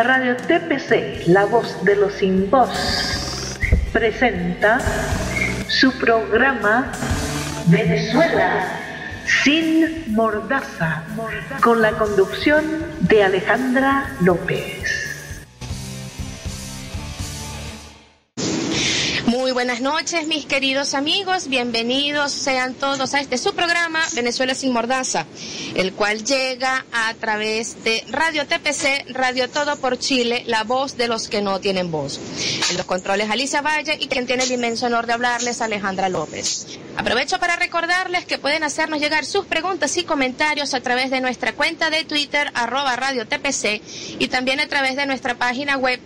Radio TPC, la voz de los sin voz, presenta su programa Venezuela sin mordaza, con la conducción de Alejandra López. Muy buenas noches, mis queridos amigos, bienvenidos sean todos a su programa Venezuela sin mordaza, el cual llega a través de Radio TPC, Radio Todo por Chile, la voz de los que no tienen voz. En los controles Alicia Valle y quien tiene el inmenso honor de hablarles, Alejandra López. Aprovecho para recordarles que pueden hacernos llegar sus preguntas y comentarios a través de nuestra cuenta de Twitter, @RadioTPC, y también a través de nuestra página web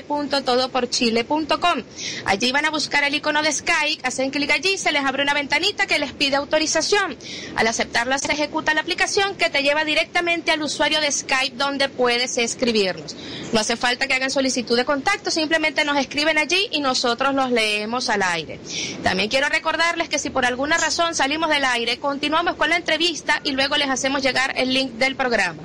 www.todoporchile.com. Allí van a buscar el icono de Skype, hacen clic allí, se les abre una ventanita que les pide autorización. Al aceptarla se ejecuta la aplicación que te lleva directamente al usuario de Skype donde puedes escribirnos. No hace falta que hagan solicitud de contacto, simplemente nos escriben allí y nosotros los leemos al aire. También quiero recordarles que si por alguna razón salimos del aire, continuamos con la entrevista y luego les hacemos llegar el link del programa.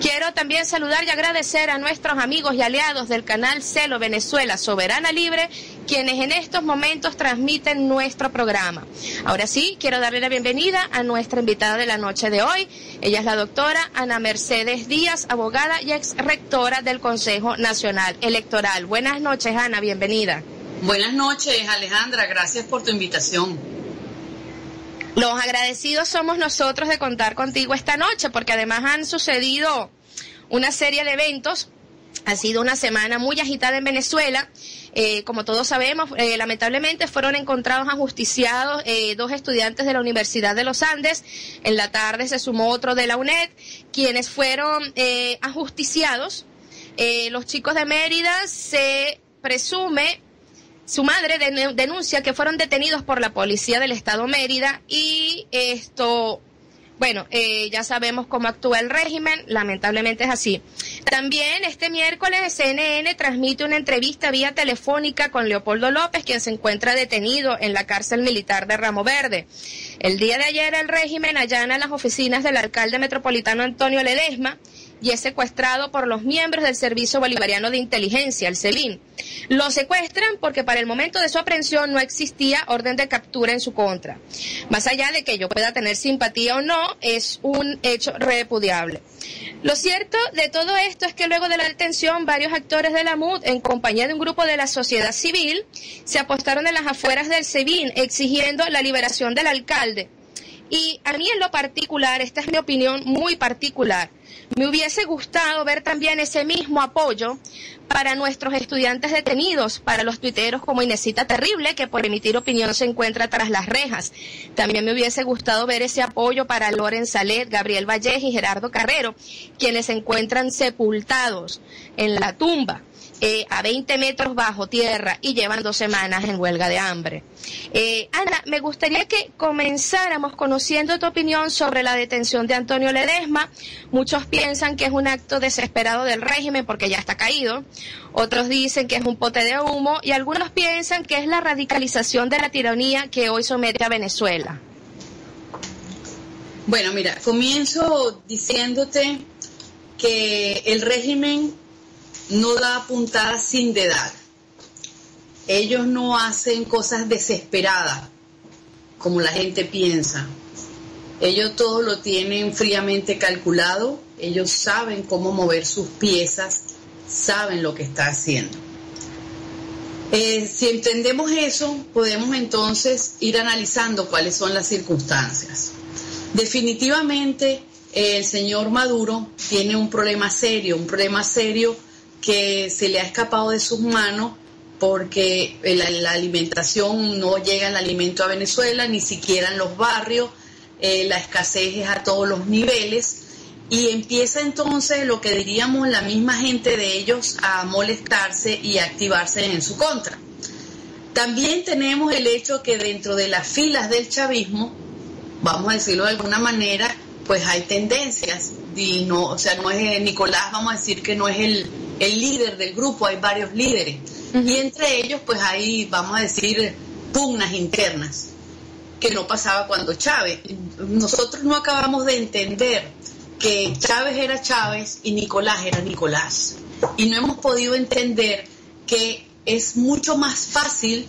Quiero también saludar y agradecer a nuestros amigos y aliados del canal Celo Venezuela Soberana Libre, quienes en estos momentos transmiten nuestro programa. Ahora sí, quiero darle la bienvenida a nuestra invitada de la noche de hoy. Ella es la doctora Ana Mercedes Díaz, abogada y ex rectora del Consejo Nacional Electoral. Buenas noches, Ana, bienvenida. Buenas noches, Alejandra, gracias por tu invitación. Los agradecidos somos nosotros de contar contigo esta noche, porque además han sucedido una serie de eventos. Ha sido una semana muy agitada en Venezuela. Como todos sabemos, lamentablemente fueron encontrados ajusticiados 2 estudiantes de la Universidad de los Andes. En la tarde se sumó otro de la UNED, quienes fueron ajusticiados. Los chicos de Mérida, se presume, su madre denuncia que fueron detenidos por la policía del estado Mérida y esto... Bueno, ya sabemos cómo actúa el régimen, lamentablemente es así. También este miércoles CNN transmite una entrevista vía telefónica con Leopoldo López, quien se encuentra detenido en la cárcel militar de Ramo Verde. El día de ayer el régimen allana las oficinas del alcalde metropolitano Antonio Ledesma y es secuestrado por los miembros del Servicio Bolivariano de Inteligencia, el SEBIN. Lo secuestran porque para el momento de su aprehensión no existía orden de captura en su contra. Más allá de que yo pueda tener simpatía o no, es un hecho repudiable. Lo cierto de todo esto es que luego de la detención, varios actores de la MUD, en compañía de un grupo de la sociedad civil, se apostaron en las afueras del SEBIN exigiendo la liberación del alcalde. Y a mí en lo particular, esta es mi opinión muy particular, me hubiese gustado ver también ese mismo apoyo para nuestros estudiantes detenidos, para los tuiteros como Inesita Terrible, que por emitir opinión se encuentra tras las rejas. También me hubiese gustado ver ese apoyo para Loren Salet, Gabriel Vallejo y Gerardo Carrero, quienes se encuentran sepultados en la tumba. A 20 metros bajo tierra y llevan 2 semanas en huelga de hambre. Ana, me gustaría que comenzáramos conociendo tu opinión sobre la detención de Antonio Ledesma. Muchos piensan que es un acto desesperado del régimen porque ya está caído, otros dicen que es un pote de humo y algunos piensan que es la radicalización de la tiranía que hoy somete a Venezuela. Bueno, mira, comienzo diciéndote que el régimen no da puntadas sin dedar. Ellos no hacen cosas desesperadas como la gente piensa. Ellos todo lo tienen fríamente calculado. Ellos saben cómo mover sus piezas, saben lo que está haciendo. Si entendemos eso, podemos entonces ir analizando cuáles son las circunstancias. Definitivamente el señor Maduro tiene un problema serio que se le ha escapado de sus manos porque la alimentación no llega el alimento a Venezuela, ni siquiera en los barrios, la escasez es a todos los niveles y empieza entonces lo que diríamos la misma gente de ellos a molestarse y a activarse en su contra. También tenemos el hecho que dentro de las filas del chavismo, vamos a decirlo de alguna manera, pues hay tendencias, y no, o sea, no es Nicolás, vamos a decir que no es el líder del grupo, hay varios líderes, y entre ellos pues hay, vamos a decir, pugnas internas, que no pasaba cuando Chávez. Nosotros no acabamos de entender que Chávez era Chávez y Nicolás era Nicolás. y no hemos podido entender que es mucho más fácil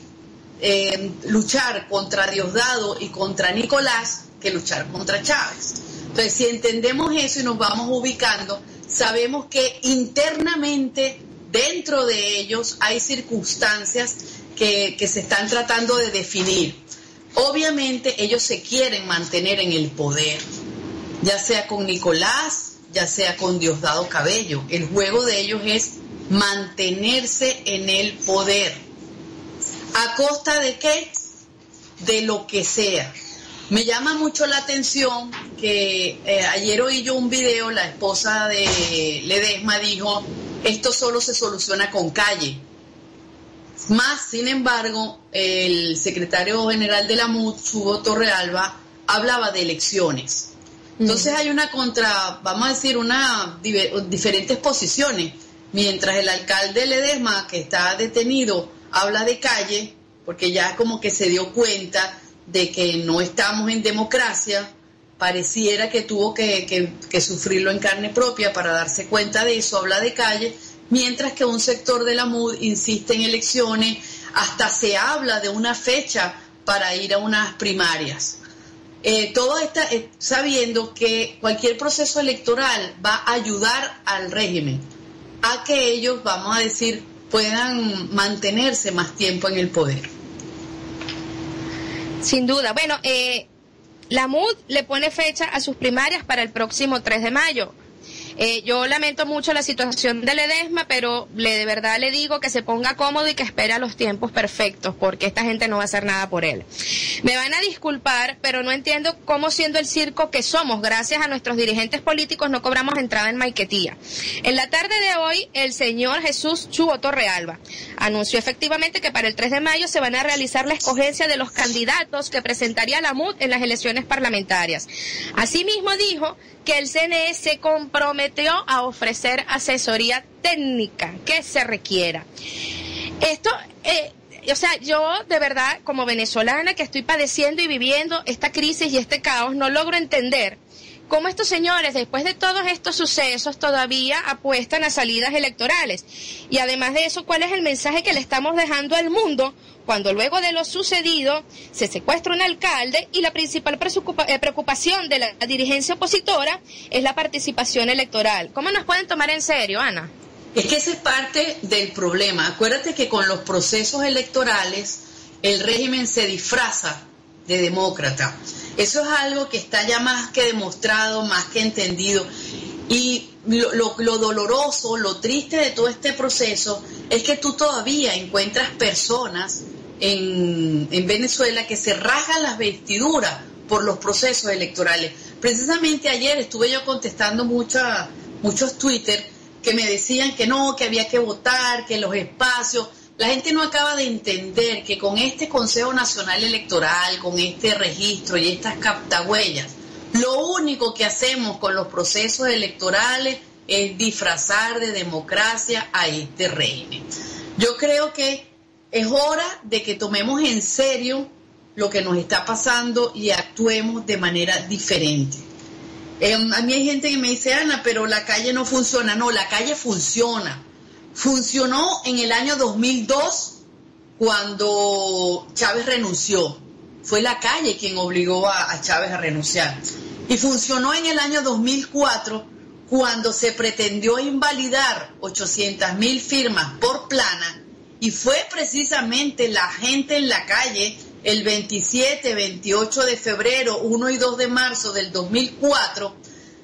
luchar contra Diosdado y contra Nicolás que luchar contra Chávez. Entonces, si entendemos eso y nos vamos ubicando, sabemos que internamente, dentro de ellos, hay circunstancias que se están tratando de definir. Obviamente, ellos se quieren mantener en el poder, ya sea con Nicolás, ya sea con Diosdado Cabello. El juego de ellos es mantenerse en el poder. ¿A costa de qué? De lo que sea. Me llama mucho la atención que ayer oí yo un video, la esposa de Ledesma dijo, esto solo se soluciona con calle. Más, sin embargo, el secretario general de la MUD, Hugo Torrealba, hablaba de elecciones. Entonces hay vamos a decir, diferentes posiciones. Mientras el alcalde Ledesma, que está detenido, habla de calle, porque ya como que se dio cuenta de que no estamos en democracia, pareciera que tuvo que sufrirlo en carne propia para darse cuenta de eso, habla de calle, mientras que un sector de la MUD insiste en elecciones, hasta se habla de una fecha para ir a unas primarias. Todo está sabiendo que cualquier proceso electoral va a ayudar al régimen a que ellos, vamos a decir, puedan mantenerse más tiempo en el poder. Sin duda. Bueno, la MUD le pone fecha a sus primarias para el próximo 3 de mayo. Yo lamento mucho la situación de Ledesma, pero de verdad le digo que se ponga cómodo y que espere a los tiempos perfectos, porque esta gente no va a hacer nada por él. Me van a disculpar, pero no entiendo cómo, siendo el circo que somos, gracias a nuestros dirigentes políticos, no cobramos entrada en Maiquetía. En la tarde de hoy, el señor Jesús Hugo Torrealba anunció efectivamente que para el 3 de mayo se van a realizar la escogencia de los candidatos que presentaría la MUD en las elecciones parlamentarias. Asimismo dijo que el CNE se comprometió a ofrecer asesoría técnica que se requiera. Esto, yo de verdad, como venezolana que estoy padeciendo y viviendo esta crisis y este caos, no logro entender cómo estos señores, después de todos estos sucesos, todavía apuestan a salidas electorales. Y además de eso, ¿cuál es el mensaje que le estamos dejando al mundo cuando luego de lo sucedido se secuestra un alcalde y la principal preocupación de la dirigencia opositora es la participación electoral? ¿Cómo nos pueden tomar en serio, Ana? Es que ese es parte del problema. Acuérdate que con los procesos electorales el régimen se disfraza de demócrata. Eso es algo que está ya más que demostrado, más que entendido. Y lo doloroso, lo triste de todo este proceso es que tú todavía encuentras personas en Venezuela que se rasgan las vestiduras por los procesos electorales. Precisamente ayer estuve yo contestando muchos Twitter que me decían que no, que había que votar, que los espacios... La gente no acaba de entender que con este Consejo Nacional Electoral, con este registro y estas captahuellas, lo único que hacemos con los procesos electorales es disfrazar de democracia a este régimen. Yo creo que es hora de que tomemos en serio lo que nos está pasando y actuemos de manera diferente. A mí hay gente que me dice, Ana, pero la calle no funciona. No, la calle funciona. Funcionó en el año 2002 cuando Chávez renunció. Fue la calle quien obligó a Chávez a renunciar. Y funcionó en el año 2004 cuando se pretendió invalidar 800,000 firmas por plana, y fue precisamente la gente en la calle el 27, 28 de febrero, 1 y 2 de marzo del 2004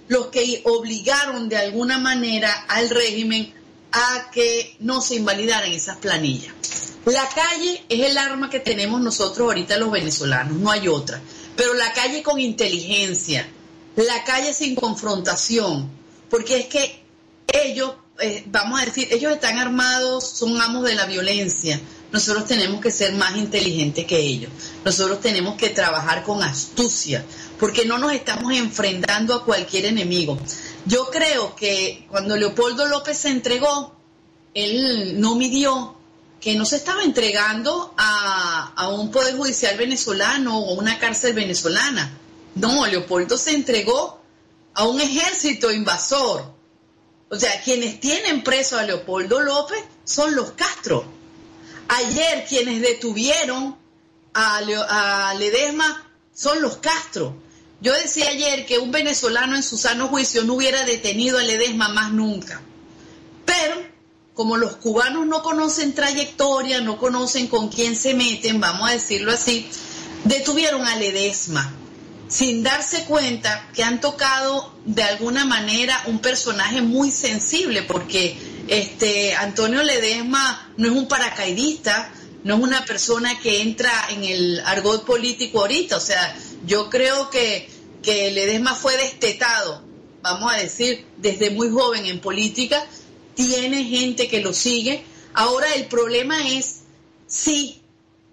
los que obligaron de alguna manera al régimen a que no se invalidaran esas planillas. La calle es el arma que tenemos nosotros ahorita los venezolanos, no hay otra. Pero la calle con inteligencia, la calle sin confrontación, porque es que ellos, vamos a decir, ellos están armados, son amos de la violencia. Nosotros tenemos que ser más inteligentes que ellos. Nosotros tenemos que trabajar con astucia, porque no nos estamos enfrentando a cualquier enemigo. Yo creo que cuando Leopoldo López se entregó, él no midió que no se estaba entregando a un poder judicial venezolano o una cárcel venezolana. No, Leopoldo se entregó a un ejército invasor. O sea, quienes tienen preso a Leopoldo López son los Castro. Ayer quienes detuvieron a Ledesma son los Castro. Yo decía ayer que un venezolano en su sano juicio no hubiera detenido a Ledesma más nunca. Pero como los cubanos no conocen trayectoria, no conocen con quién se meten, vamos a decirlo así, detuvieron a Ledesma sin darse cuenta que han tocado de alguna manera un personaje muy sensible, porque Antonio Ledesma no es un paracaidista, no es una persona que entra en el argot político ahorita. O sea, yo creo que Ledesma fue destetado, vamos a decir, desde muy joven en política, tiene gente que lo sigue. Ahora el problema es si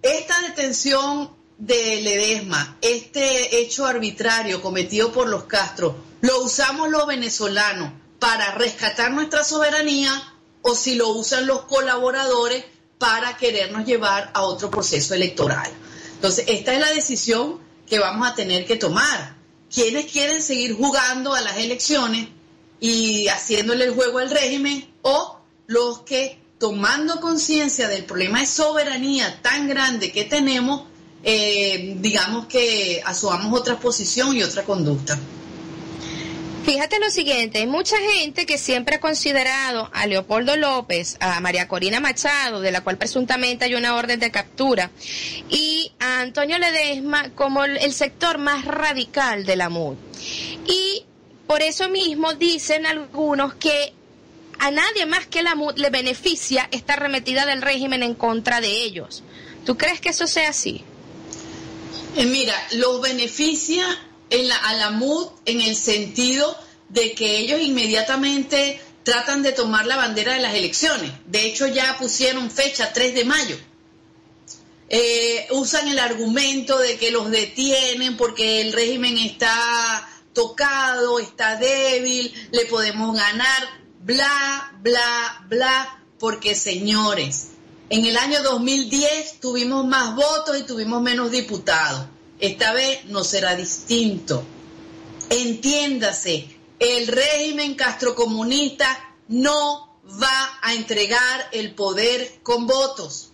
esta detención de Ledesma, este hecho arbitrario cometido por los Castro, lo usamos los venezolanos para rescatar nuestra soberanía, o si lo usan los colaboradores para querernos llevar a otro proceso electoral. Entonces, esta es la decisión que vamos a tener que tomar. ¿Quiénes quieren seguir jugando a las elecciones y haciéndole el juego al régimen, o los que, tomando conciencia del problema de soberanía tan grande que tenemos, digamos que asumamos otra posición y otra conducta? Fíjate lo siguiente, hay mucha gente que siempre ha considerado a Leopoldo López, a María Corina Machado, de la cual presuntamente hay una orden de captura, y a Antonio Ledesma como el sector más radical de la MUD. Y por eso mismo dicen algunos que a nadie más que la MUD le beneficia esta arremetida del régimen en contra de ellos. ¿Tú crees que eso sea así? Mira, los beneficia a la MUD en el sentido de que ellos inmediatamente tratan de tomar la bandera de las elecciones. De hecho, ya pusieron fecha 3 de mayo. Usan el argumento de que los detienen porque el régimen está tocado, está débil, le podemos ganar, bla, bla, bla, porque señores, en el año 2010 tuvimos más votos y tuvimos menos diputados. Esta vez no será distinto. Entiéndase, el régimen castrocomunista no va a entregar el poder con votos.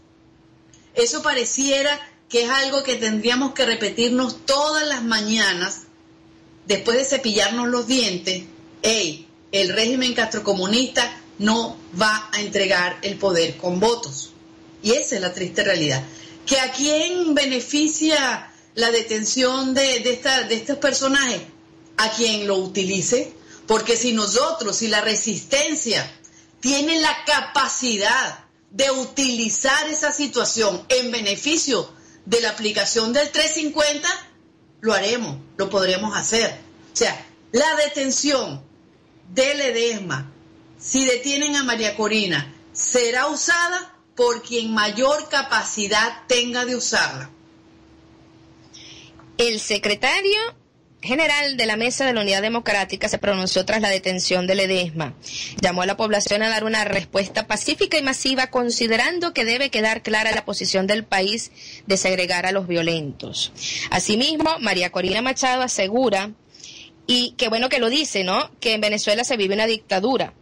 Eso pareciera que es algo que tendríamos que repetirnos todas las mañanas después de cepillarnos los dientes. El régimen castrocomunista no va a entregar el poder con votos. Y esa es la triste realidad. ¿Que a quién beneficia la detención de estos personajes? A quien lo utilice. Porque si la resistencia tiene la capacidad de utilizar esa situación en beneficio de la aplicación del 350, lo haremos, lo podremos hacer. O sea, la detención de Ledesma, si detienen a María Corina, será usada por quien mayor capacidad tenga de usarla. El secretario general de la Mesa de la Unidad Democrática se pronunció tras la detención de Ledesma. Llamó a la población a dar una respuesta pacífica y masiva, considerando que debe quedar clara la posición del país de segregar a los violentos. Asimismo, María Corina Machado asegura, y qué bueno que lo dice, ¿no?, que en Venezuela se vive una dictadura.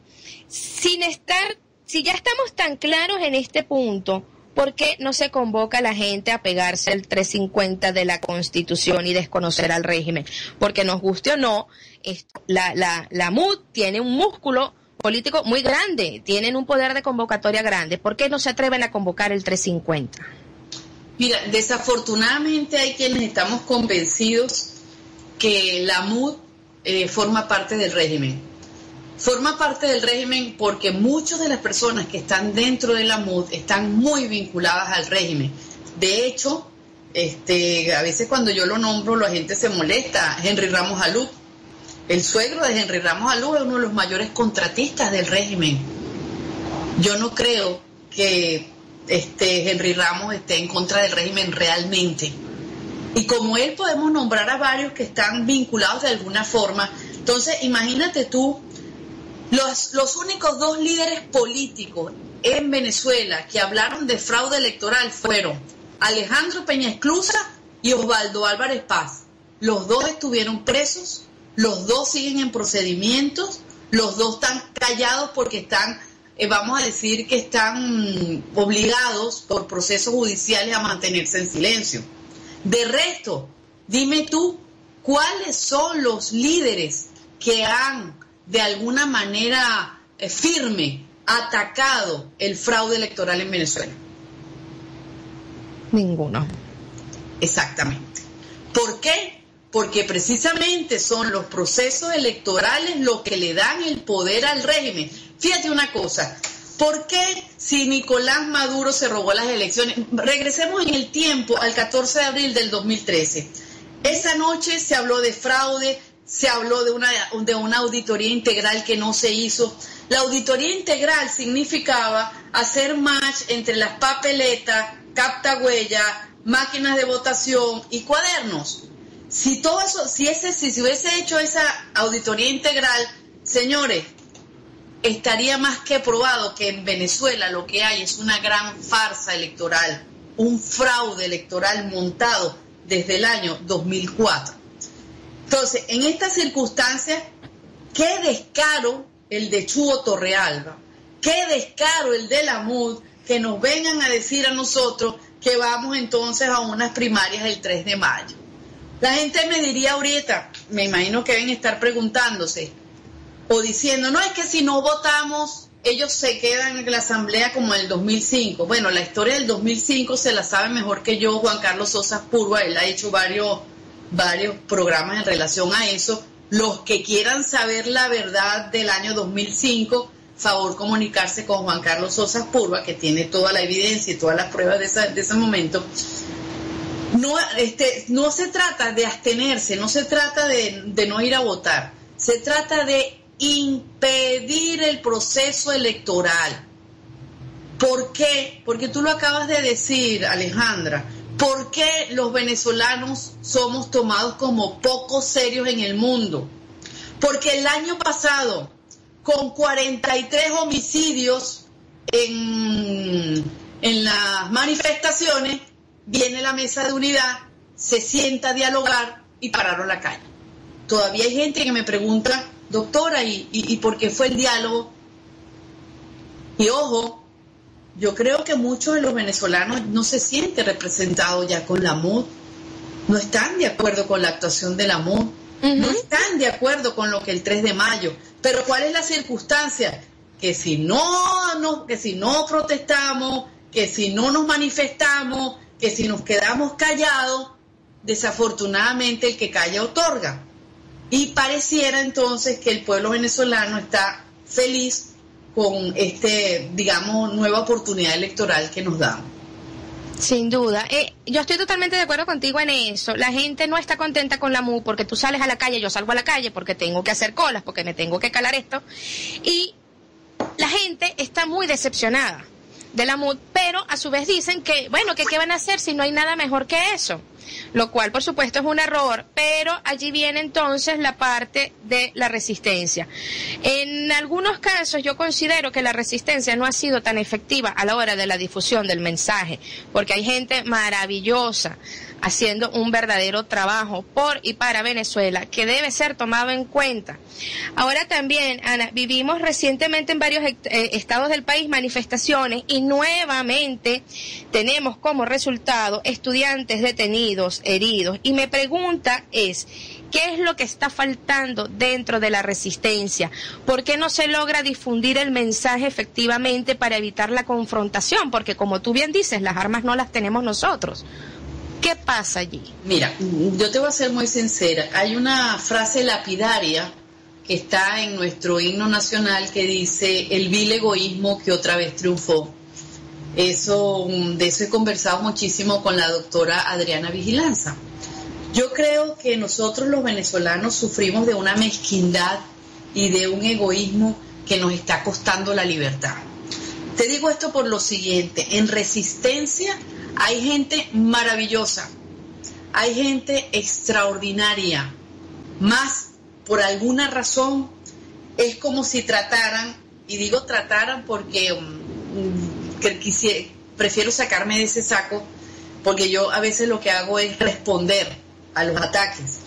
Si ya estamos tan claros en este punto, ¿por qué no se convoca a la gente a pegarse el 350 de la Constitución y desconocer al régimen? Porque nos guste o no, la MUD tiene un músculo político muy grande, tienen un poder de convocatoria grande. ¿Por qué no se atreven a convocar el 350? Mira, desafortunadamente hay quienes estamos convencidos que la MUD forma parte del régimen. Forma parte del régimen porque muchas de las personas que están dentro de la MUD están muy vinculadas al régimen. De hecho, a veces cuando yo lo nombro la gente se molesta. Henry Ramos Alú, el suegro de Henry Ramos Alú, es uno de los mayores contratistas del régimen. Yo no creo que Henry Ramos esté en contra del régimen realmente. Y como él podemos nombrar a varios que están vinculados de alguna forma. Entonces, imagínate tú, los únicos 2 líderes políticos en Venezuela que hablaron de fraude electoral fueron Alejandro Peña Esclusa y Osvaldo Álvarez Paz. Los 2 estuvieron presos, los 2 siguen en procedimientos, Los dos están callados porque están, vamos a decir que están obligados por procesos judiciales a mantenerse en silencio. De resto, dime tú, ¿cuáles son los líderes que han de alguna manera firme atacado el fraude electoral en Venezuela? Ninguno. Exactamente. ¿Por qué? Porque precisamente son los procesos electorales los que le dan el poder al régimen. Fíjate una cosa, ¿por qué si Nicolás Maduro se robó las elecciones? Regresemos en el tiempo al 14 de abril del 2013. Esa noche se habló de fraude, se habló de una auditoría integral que no se hizo. La auditoría integral significaba hacer match entre las papeletas, captahuellas, máquinas de votación y cuadernos. Si todo eso, si se hubiese hecho esa auditoría integral, señores, estaría más que probado que en Venezuela lo que hay es una gran farsa electoral, un fraude electoral montado desde el año 2004. Entonces, en estas circunstancias, qué descaro el de Chugo Torrealba, qué descaro el de la MUD, que nos vengan a decir a nosotros que vamos entonces a unas primarias el 3 de mayo. La gente me diría ahorita, me imagino que deben estar preguntándose o diciendo, no, es que si no votamos, ellos se quedan en la asamblea como en el 2005. Bueno, la historia del 2005 se la sabe mejor que yo Juan Carlos Sosa Purba, él ha hecho varios programas en relación a eso. Los que quieran saber la verdad del año 2005, favor comunicarse con Juan Carlos Sosa Purba, que tiene toda la evidencia y todas las pruebas de ese momento. No se trata de abstenerse, no se trata de no ir a votar, se trata de impedir el proceso electoral. ¿Por qué? Porque tú lo acabas de decir, Alejandra. ¿Por qué los venezolanos somos tomados como poco serios en el mundo? Porque el año pasado, con 43 homicidios en las manifestaciones, viene la mesa de unidad, se sienta a dialogar y pararon la calle. Todavía hay gente que me pregunta, doctora, ¿y por qué fue el diálogo? Y ojo, yo creo que muchos de los venezolanos no se sienten representados ya con la MUD, no están de acuerdo con la actuación de la MUD, no están de acuerdo con lo que el 3 de mayo. Pero ¿cuál es la circunstancia? Que si no protestamos, que si no nos manifestamos, que si nos quedamos callados, desafortunadamente el que calla otorga. Y pareciera entonces que el pueblo venezolano está feliz con nueva oportunidad electoral que nos dan. Sin duda. Yo estoy totalmente de acuerdo contigo en eso. La gente no está contenta con la MUD porque tú sales a la calle, yo salgo a la calle porque tengo que hacer colas, porque me tengo que calar esto. Y la gente está muy decepcionada de la MUD, pero a su vez dicen que, bueno, que qué van a hacer si no hay nada mejor que eso. Lo cual, por supuesto, es un error, pero allí viene entonces la parte de la resistencia. En algunos casos yo considero que la resistencia no ha sido tan efectiva a la hora de la difusión del mensaje, porque hay gente maravillosa haciendo un verdadero trabajo por y para Venezuela, que debe ser tomado en cuenta. Ahora también, Ana, vivimos recientemente en varios estados del país manifestaciones y nuevamente tenemos como resultado estudiantes detenidos, heridos. Y mi pregunta es, ¿qué es lo que está faltando dentro de la resistencia? ¿Por qué no se logra difundir el mensaje efectivamente para evitar la confrontación? Porque como tú bien dices, las armas no las tenemos nosotros. ¿Qué pasa allí? Mira, yo te voy a ser muy sincera. Hay una frase lapidaria que está en nuestro himno nacional que dice: el vil egoísmo que otra vez triunfó. De eso he conversado muchísimo con la doctora Adriana Vigilanza. Yo creo que nosotros los venezolanos sufrimos de una mezquindad y de un egoísmo que nos está costando la libertad. Te digo esto por lo siguiente: en resistencia hay gente maravillosa, hay gente extraordinaria, más por alguna razón es como si trataran, y digo trataran porque prefiero sacarme de ese saco, porque yo a veces lo que hago es responder a los ataques,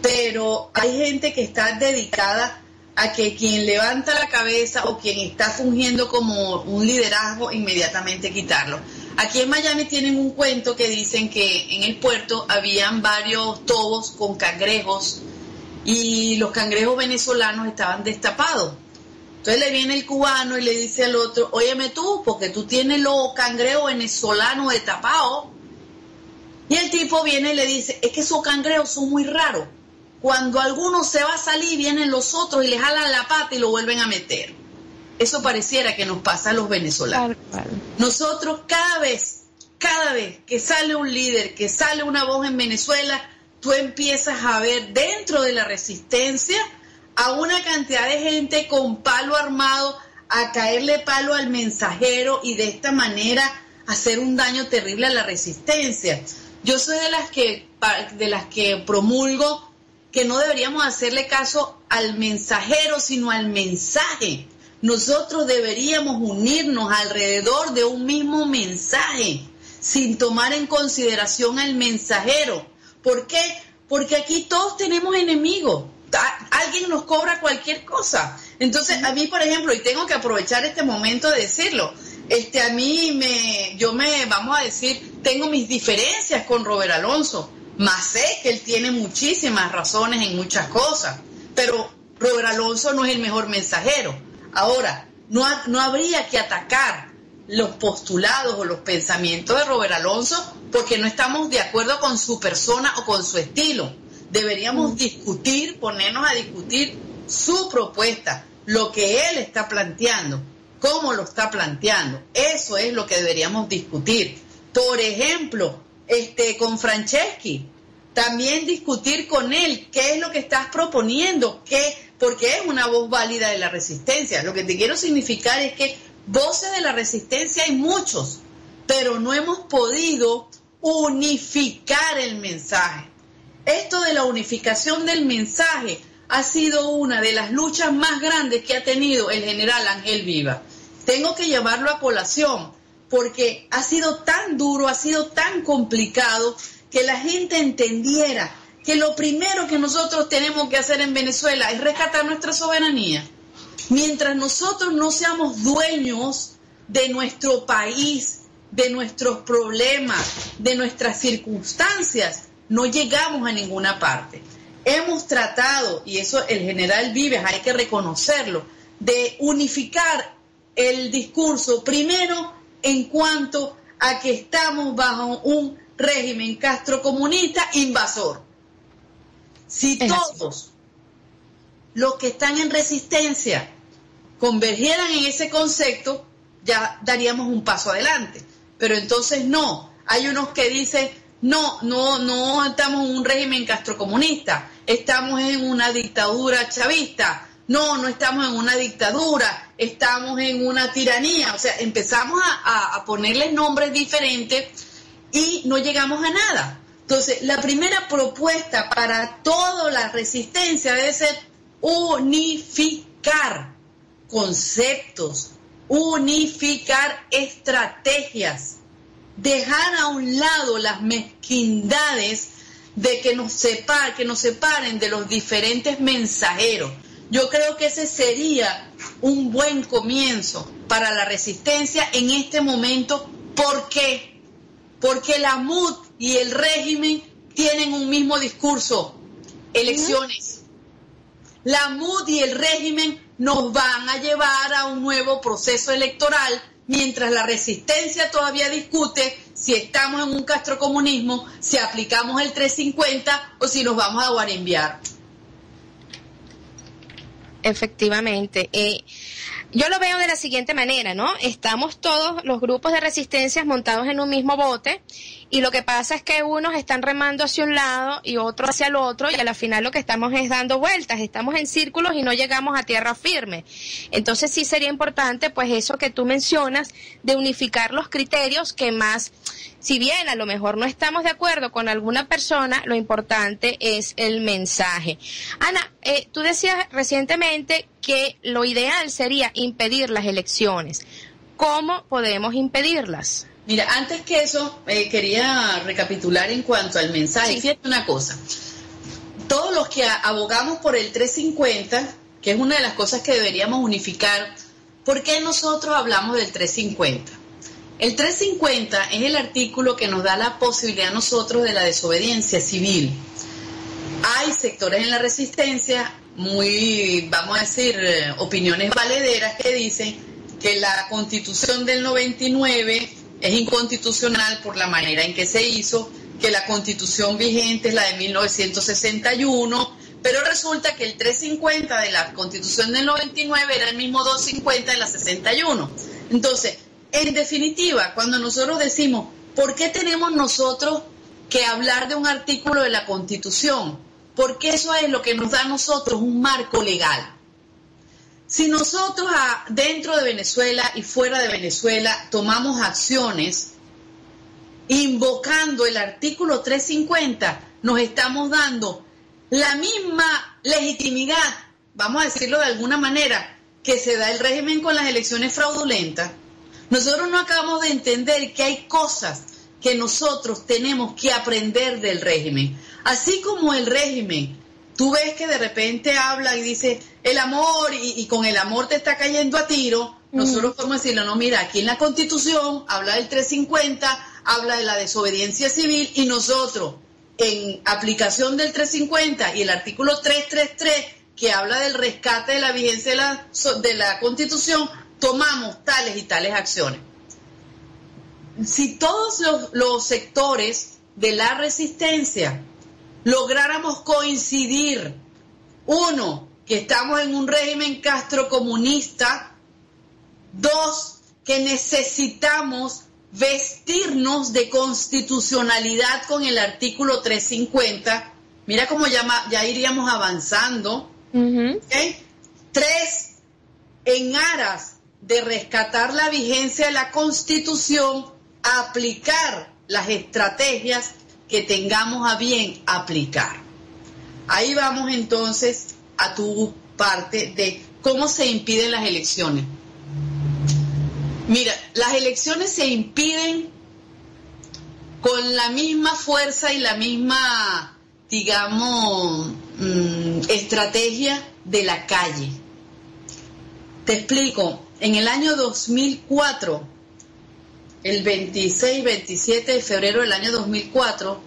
pero hay gente que está dedicada a que quien levanta la cabeza o quien está fungiendo como un liderazgo, inmediatamente quitarlo. Aquí en Miami tienen un cuento que dicen que en el puerto habían varios tobos con cangrejos y los cangrejos venezolanos estaban destapados. Entonces le viene el cubano y le dice al otro, óyeme tú, porque tú tienes los cangrejos venezolanos destapados. Y el tipo viene y le dice, es que esos cangrejos son muy raros. Cuando alguno se va a salir, vienen los otros y le jalan la pata y lo vuelven a meter. Eso pareciera que nos pasa a los venezolanos. Nosotros cada vez que sale un líder, que sale una voz en Venezuela, tú empiezas a ver dentro de la resistencia a una cantidad de gente con palo armado a caerle palo al mensajero y de esta manera hacer un daño terrible a la resistencia. Yo soy de las que promulgo que no deberíamos hacerle caso al mensajero, sino al mensaje. Nosotros deberíamos unirnos alrededor de un mismo mensaje, sin tomar en consideración al mensajero. ¿Por qué? Porque aquí todos tenemos enemigos. Alguien nos cobra cualquier cosa. Entonces, a mí, por ejemplo, y tengo que aprovechar este momento de decirlo, vamos a decir, tengo mis diferencias con Robert Alonso, más sé que él tiene muchísimas razones en muchas cosas, pero Robert Alonso no es el mejor mensajero. Ahora, no habría que atacar los postulados o los pensamientos de Robert Alonso porque no estamos de acuerdo con su persona o con su estilo. Deberíamos discutir, ponernos a discutir su propuesta, lo que él está planteando, cómo lo está planteando. Eso es lo que deberíamos discutir. Por ejemplo, con Franceschi, también discutir con él qué es lo que estás proponiendo, porque es una voz válida de la resistencia. Lo que te quiero significar es que voces de la resistencia hay muchos, pero no hemos podido unificar el mensaje. Esto de la unificación del mensaje ha sido una de las luchas más grandes que ha tenido el general Ángel Viva. Tengo que llevarlo a colación porque ha sido tan duro, ha sido tan complicado que la gente entendiera que lo primero que nosotros tenemos que hacer en Venezuela es rescatar nuestra soberanía. Mientras nosotros no seamos dueños de nuestro país, de nuestros problemas, de nuestras circunstancias, no llegamos a ninguna parte. Hemos tratado, y eso el general Vives hay que reconocerlo, de unificar el discurso, primero en cuanto a que estamos bajo un régimen castrocomunista invasor. Si todos los que están en resistencia convergieran en ese concepto, ya daríamos un paso adelante. Pero entonces no, hay unos que dicen, no estamos en un régimen castrocomunista, estamos en una dictadura chavista, no estamos en una dictadura, estamos en una tiranía. O sea, empezamos a ponerles nombres diferentes y no llegamos a nada. Entonces, la primera propuesta para toda la resistencia debe ser unificar conceptos, unificar estrategias, dejar a un lado las mezquindades de que nos separen de los diferentes mensajeros. Yo creo que ese sería un buen comienzo para la resistencia en este momento. ¿Por qué? Porque la MUD y el régimen tienen un mismo discurso: elecciones. La MUD y el régimen nos van a llevar a un nuevo proceso electoral, mientras la resistencia todavía discute si estamos en un castrocomunismo, si aplicamos el 350 o si nos vamos a guarimbiar. Efectivamente. Yo lo veo de la siguiente manera, ¿no? Estamos todos los grupos de resistencias montados en un mismo bote y lo que pasa es que unos están remando hacia un lado y otros hacia el otro y a la final lo que estamos es dando vueltas, estamos en círculos y no llegamos a tierra firme. Entonces sí sería importante pues eso que tú mencionas de unificar los criterios que más, si bien a lo mejor no estamos de acuerdo con alguna persona, lo importante es el mensaje. Ana, tú decías recientemente que lo ideal sería impedir las elecciones. ¿Cómo podemos impedirlas? Mira, antes que eso, quería recapitular en cuanto al mensaje. Sí. Fíjate una cosa, todos los que abogamos por el 350 que es una de las cosas que deberíamos unificar, ¿por qué nosotros hablamos del 350? El 350 es el artículo que nos da la posibilidad a nosotros de la desobediencia civil. Hay sectores en la resistencia, vamos a decir, opiniones valederas que dicen que la Constitución del 99 es inconstitucional por la manera en que se hizo, que la Constitución vigente es la de 1961, pero resulta que el 350 de la Constitución del 99 era el mismo 250 de la 61. Entonces, en definitiva, cuando nosotros decimos, ¿por qué tenemos nosotros que hablar de un artículo de la Constitución? Porque eso es lo que nos da a nosotros un marco legal. Si nosotros dentro de Venezuela y fuera de Venezuela tomamos acciones invocando el artículo 350, nos estamos dando la misma legitimidad, vamos a decirlo de alguna manera, que se da el régimen con las elecciones fraudulentas. Nosotros no acabamos de entender que hay cosas que nosotros tenemos que aprender del régimen. Así como el régimen, tú ves que de repente habla y dice el amor y con el amor te está cayendo a tiro, nosotros podemos decirle, no, mira, aquí en la Constitución habla del 350, habla de la desobediencia civil y nosotros en aplicación del 350 y el artículo 333 que habla del rescate de la vigencia de la Constitución, tomamos tales y tales acciones. Si todos los sectores de la resistencia lográramos coincidir, uno, que estamos en un régimen castrocomunista, dos, que necesitamos vestirnos de constitucionalidad con el artículo 350, mira cómo ya iríamos avanzando, ¿okay? Tres, en aras de rescatar la vigencia de la Constitución, aplicar las estrategias que tengamos a bien aplicar. Ahí vamos entonces a tu parte de cómo se impiden las elecciones. Mira, las elecciones se impiden con la misma fuerza y la misma, digamos, estrategia de la calle. Te explico, en el año 2004, el 26-27 de febrero del año 2004,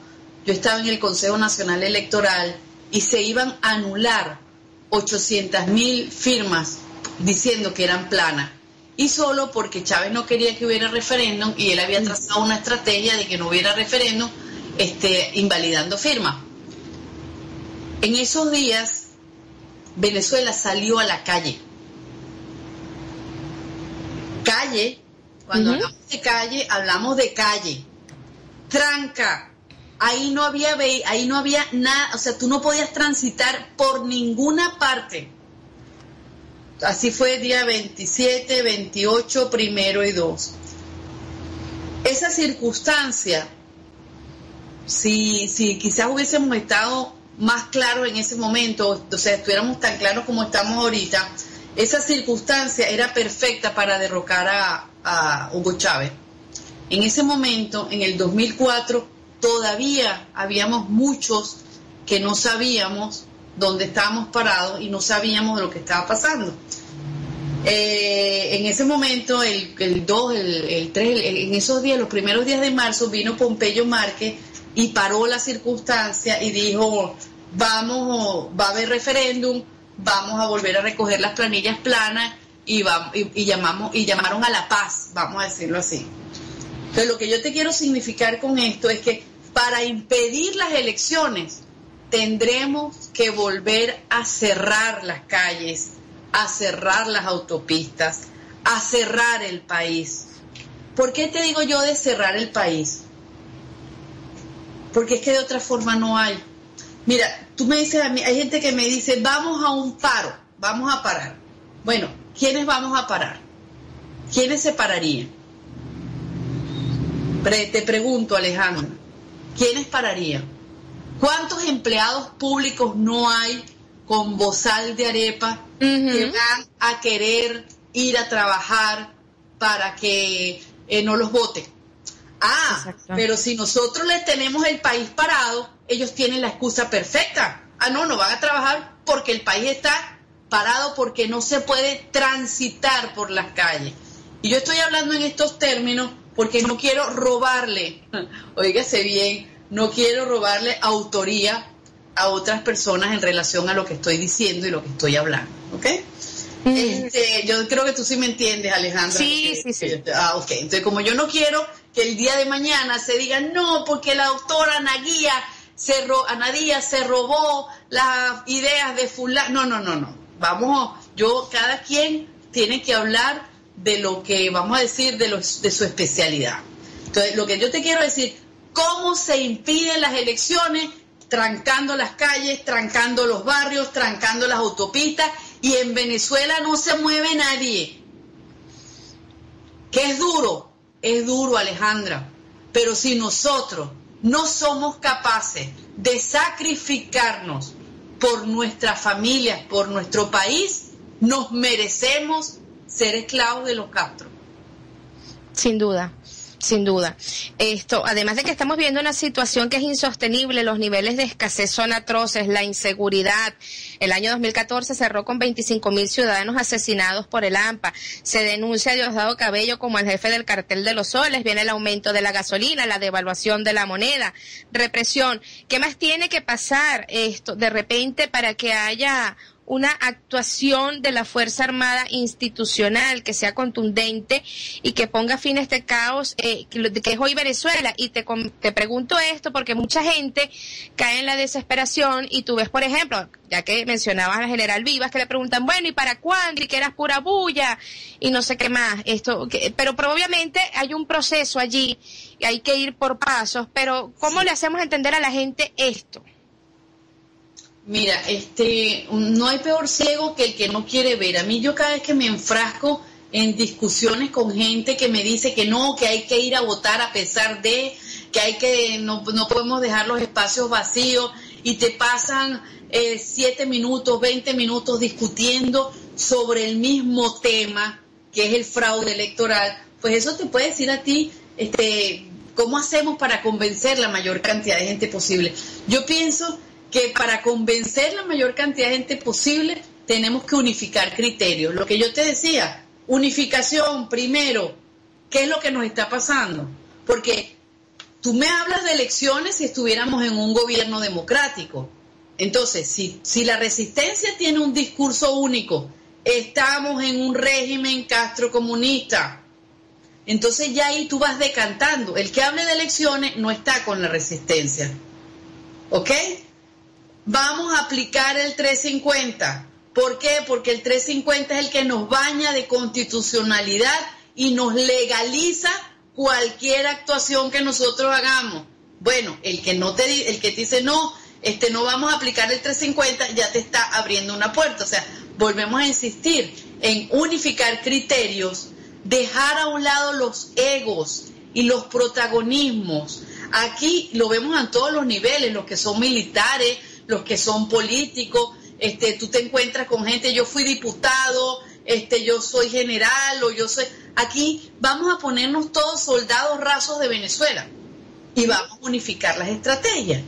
yo estaba en el Consejo Nacional Electoral y se iban a anular 800.000 firmas diciendo que eran planas. Y solo porque Chávez no quería que hubiera referéndum y él había trazado una estrategia de que no hubiera referéndum, invalidando firmas. En esos días, Venezuela salió a la calle. Calle, cuando hablamos de calle, hablamos de calle. Tranca. Ahí no había nada, o sea, tú no podías transitar por ninguna parte. Así fue el día 27, 28, 1 y 2. Esa circunstancia, si quizás hubiésemos estado más claros en ese momento, o sea, estuviéramos tan claros como estamos ahorita, esa circunstancia era perfecta para derrocar a Hugo Chávez. En ese momento, en el 2004, todavía habíamos muchos que no sabíamos dónde estábamos parados y no sabíamos de lo que estaba pasando. En ese momento, el 2, el 3, en esos días, los primeros días de marzo, vino Pompeyo Márquez y paró la circunstancia y dijo, va a haber referéndum, vamos a volver a recoger las planillas planas y llamaron a la paz, vamos a decirlo así. Entonces, lo que yo te quiero significar con esto es que para impedir las elecciones tendremos que volver a cerrar las calles, a cerrar las autopistas, a cerrar el país. ¿Por qué te digo yo de cerrar el país? Porque es que de otra forma no hay. Mira, tú me dices a mí, hay gente que me dice, vamos a un paro, vamos a parar. Bueno, ¿quiénes vamos a parar? ¿Quiénes se pararían? Te pregunto, Alejandra, ¿quiénes pararían? ¿Cuántos empleados públicos no hay con bozal de arepa que van a querer ir a trabajar para que no los voten? Exacto. Pero si nosotros les tenemos el país parado, ellos tienen la excusa perfecta. No van a trabajar porque el país está parado porque no se puede transitar por las calles. Y yo estoy hablando en estos términos porque no quiero robarle, oígase bien, no quiero robarle autoría a otras personas en relación a lo que estoy diciendo y lo que estoy hablando, ¿ok? Yo creo que tú sí me entiendes, Alejandra. Sí. Ok. Entonces, como yo no quiero que el día de mañana se diga, no, porque la doctora Anadía se robó las ideas de fulano. No. Cada quien tiene que hablar de lo que, vamos a decir, de su especialidad. Entonces, lo que yo te quiero decir, ¿cómo se impiden las elecciones? Trancando las calles, trancando los barrios, trancando las autopistas, y en Venezuela no se mueve nadie. ¿Qué es duro? Es duro, Alejandra, pero si nosotros no somos capaces de sacrificarnos por nuestras familias, por nuestro país, nos merecemos ser esclavos de los Castro. Sin duda. Además de que estamos viendo una situación que es insostenible, los niveles de escasez son atroces, la inseguridad. El año 2014 cerró con 25.000 ciudadanos asesinados por el AMPA. Se denuncia a Diosdado Cabello como el jefe del cartel de los soles. Viene el aumento de la gasolina, la devaluación de la moneda, represión. ¿Qué más tiene que pasar de repente para que haya una actuación de la Fuerza Armada institucional que sea contundente y que ponga fin a este caos que es hoy Venezuela? Y te pregunto esto porque mucha gente cae en la desesperación, y tú ves, por ejemplo, ya que mencionabas al general Vivas, que le preguntan, bueno, ¿y para cuándo? Y que eras pura bulla y no sé qué más. Pero obviamente hay un proceso allí y hay que ir por pasos, pero ¿cómo le hacemos entender a la gente esto? Mira, no hay peor ciego que el que no quiere ver. A mí, yo cada vez que me enfrasco en discusiones con gente que me dice que no, que hay que ir a votar a pesar de, que no podemos dejar los espacios vacíos, y te pasan 7 minutos, 20 minutos discutiendo sobre el mismo tema, que es el fraude electoral, pues eso te puede decir a ti, ¿cómo hacemos para convencer la mayor cantidad de gente posible? Yo pienso que para convencer la mayor cantidad de gente posible tenemos que unificar criterios. Lo que yo te decía, unificación primero. ¿Qué es lo que nos está pasando? Porque tú me hablas de elecciones si estuviéramos en un gobierno democrático. Entonces, si la resistencia tiene un discurso único, estamos en un régimen castrocomunista, entonces ya ahí tú vas decantando. El que hable de elecciones no está con la resistencia. ¿Ok? Vamos a aplicar el 350. ¿Por qué? Porque el 350 es el que nos baña de constitucionalidad y nos legaliza cualquier actuación que nosotros hagamos. Bueno, el que te dice no vamos a aplicar el 350, ya te está abriendo una puerta. O sea, volvemos a insistir en unificar criterios, dejar a un lado los egos y los protagonismos. Aquí lo vemos a todos los niveles, los que son militares, los que son políticos. Tú te encuentras con gente, yo fui diputado, yo soy general, o yo soy... Aquí vamos a ponernos todos soldados rasos de Venezuela y vamos a unificar las estrategias.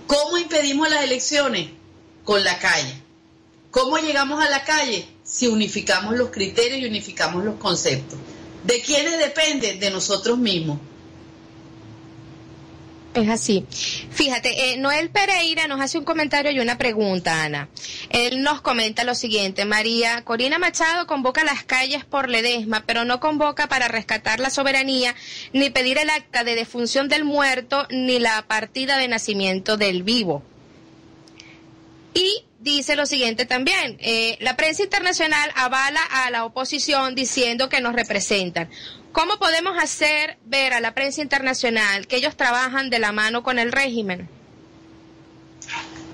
¿Cómo impedimos las elecciones? Con la calle. ¿Cómo llegamos a la calle? Si unificamos los criterios y unificamos los conceptos. ¿De quiénes depende? De nosotros mismos. Es así. Fíjate, Noel Pereira nos hace un comentario y una pregunta, Ana. Él nos comenta lo siguiente: María Corina Machado convoca las calles por Ledesma, pero no convoca para rescatar la soberanía, ni pedir el acta de defunción del muerto, ni la partida de nacimiento del vivo. Y dice lo siguiente también: la prensa internacional avala a la oposición diciendo que nos representan. ¿Cómo podemos hacer ver a la prensa internacional que ellos trabajan de la mano con el régimen?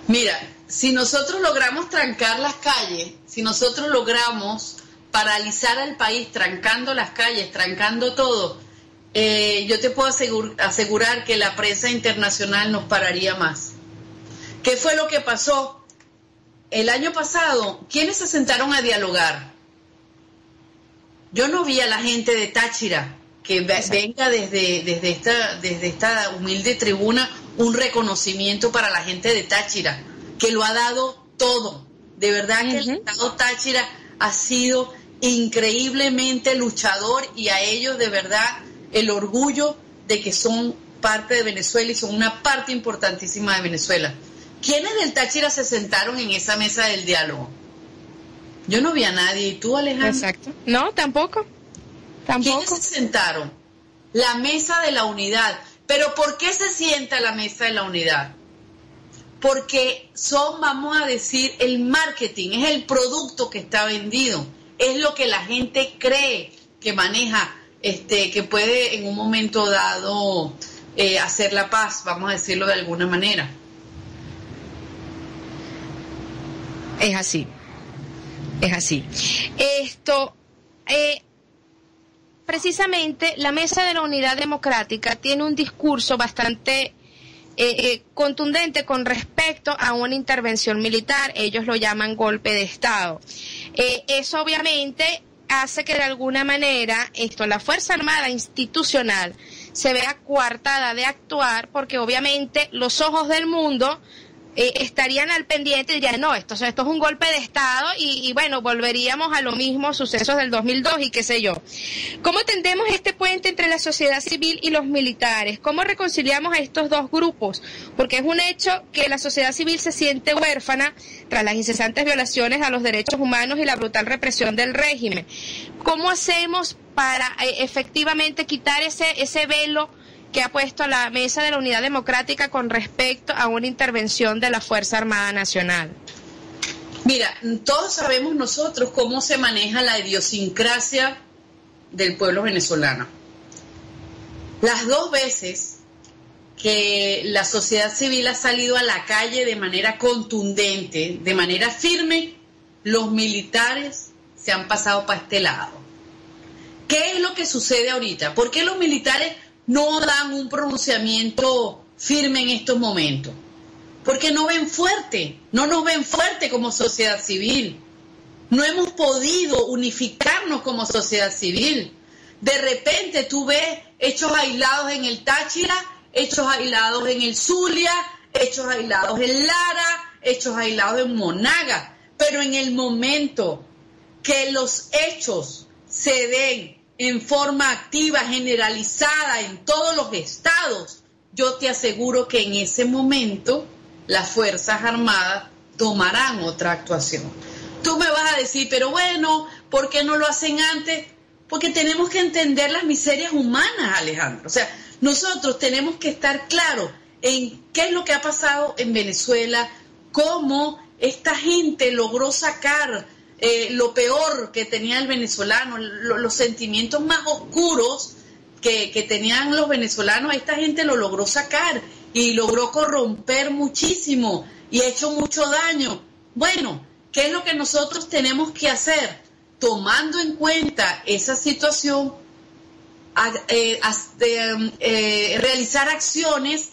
Mira, si nosotros logramos trancar las calles, si nosotros logramos paralizar al país trancando las calles, trancando todo, yo te puedo asegurar que la prensa internacional nos pararía más. ¿Qué fue lo que pasó? El año pasado, ¿quiénes se sentaron a dialogar? Yo no vi a la gente de Táchira que venga desde esta humilde tribuna un reconocimiento para la gente de Táchira, que lo ha dado todo. De verdad que el Estado Táchira ha sido increíblemente luchador, y a ellos de verdad el orgullo de que son parte de Venezuela y son una parte importantísima de Venezuela. ¿Quiénes del Táchira se sentaron en esa mesa del diálogo? Yo no vi a nadie. ¿Y tú, Alejandra? Exacto. No, tampoco. ¿Quiénes se sentaron? La mesa de la unidad. ¿Pero por qué se sienta la mesa de la unidad? Porque son, vamos a decir, el marketing, es el producto que está vendido, es lo que la gente cree que maneja, que puede en un momento dado hacer la paz, vamos a decirlo de alguna manera. Es así. Precisamente la Mesa de la Unidad Democrática tiene un discurso bastante contundente con respecto a una intervención militar. Ellos lo llaman golpe de Estado. Eso obviamente hace que de alguna manera la Fuerza Armada institucional se vea coartada de actuar, porque obviamente los ojos del mundo estarían al pendiente y dirían, no, esto es un golpe de Estado y bueno, volveríamos a lo mismo, sucesos del 2002 y qué sé yo. ¿Cómo tendemos este puente entre la sociedad civil y los militares? ¿Cómo reconciliamos a estos dos grupos? Porque es un hecho que la sociedad civil se siente huérfana tras las incesantes violaciones a los derechos humanos y la brutal represión del régimen. ¿Cómo hacemos para efectivamente quitar ese velo que ha puesto a la Mesa de la Unidad Democrática con respecto a una intervención de la Fuerza Armada Nacional? Mira, todos sabemos nosotros cómo se maneja la idiosincrasia del pueblo venezolano. Las dos veces que la sociedad civil ha salido a la calle de manera contundente, de manera firme, los militares se han pasado para este lado. ¿Qué es lo que sucede ahorita? ¿Por qué los militares no dan un pronunciamiento firme en estos momentos? Porque no nos ven fuerte como sociedad civil. No hemos podido unificarnos como sociedad civil. De repente tú ves hechos aislados en el Táchira, hechos aislados en el Zulia, hechos aislados en Lara, hechos aislados en Monaga. Pero en el momento que los hechos se den en forma activa, generalizada en todos los estados, yo te aseguro que en ese momento las Fuerzas Armadas tomarán otra actuación. Tú me vas a decir, pero bueno, ¿por qué no lo hacen antes? Porque tenemos que entender las miserias humanas, Alejandro. O sea, nosotros tenemos que estar claros en qué es lo que ha pasado en Venezuela, cómo esta gente logró sacar lo peor que tenía el venezolano, los sentimientos más oscuros que tenían los venezolanos. Esta gente lo logró sacar y logró corromper muchísimo y ha hecho mucho daño. Bueno, ¿qué es lo que nosotros tenemos que hacer? Tomando en cuenta esa situación, realizar acciones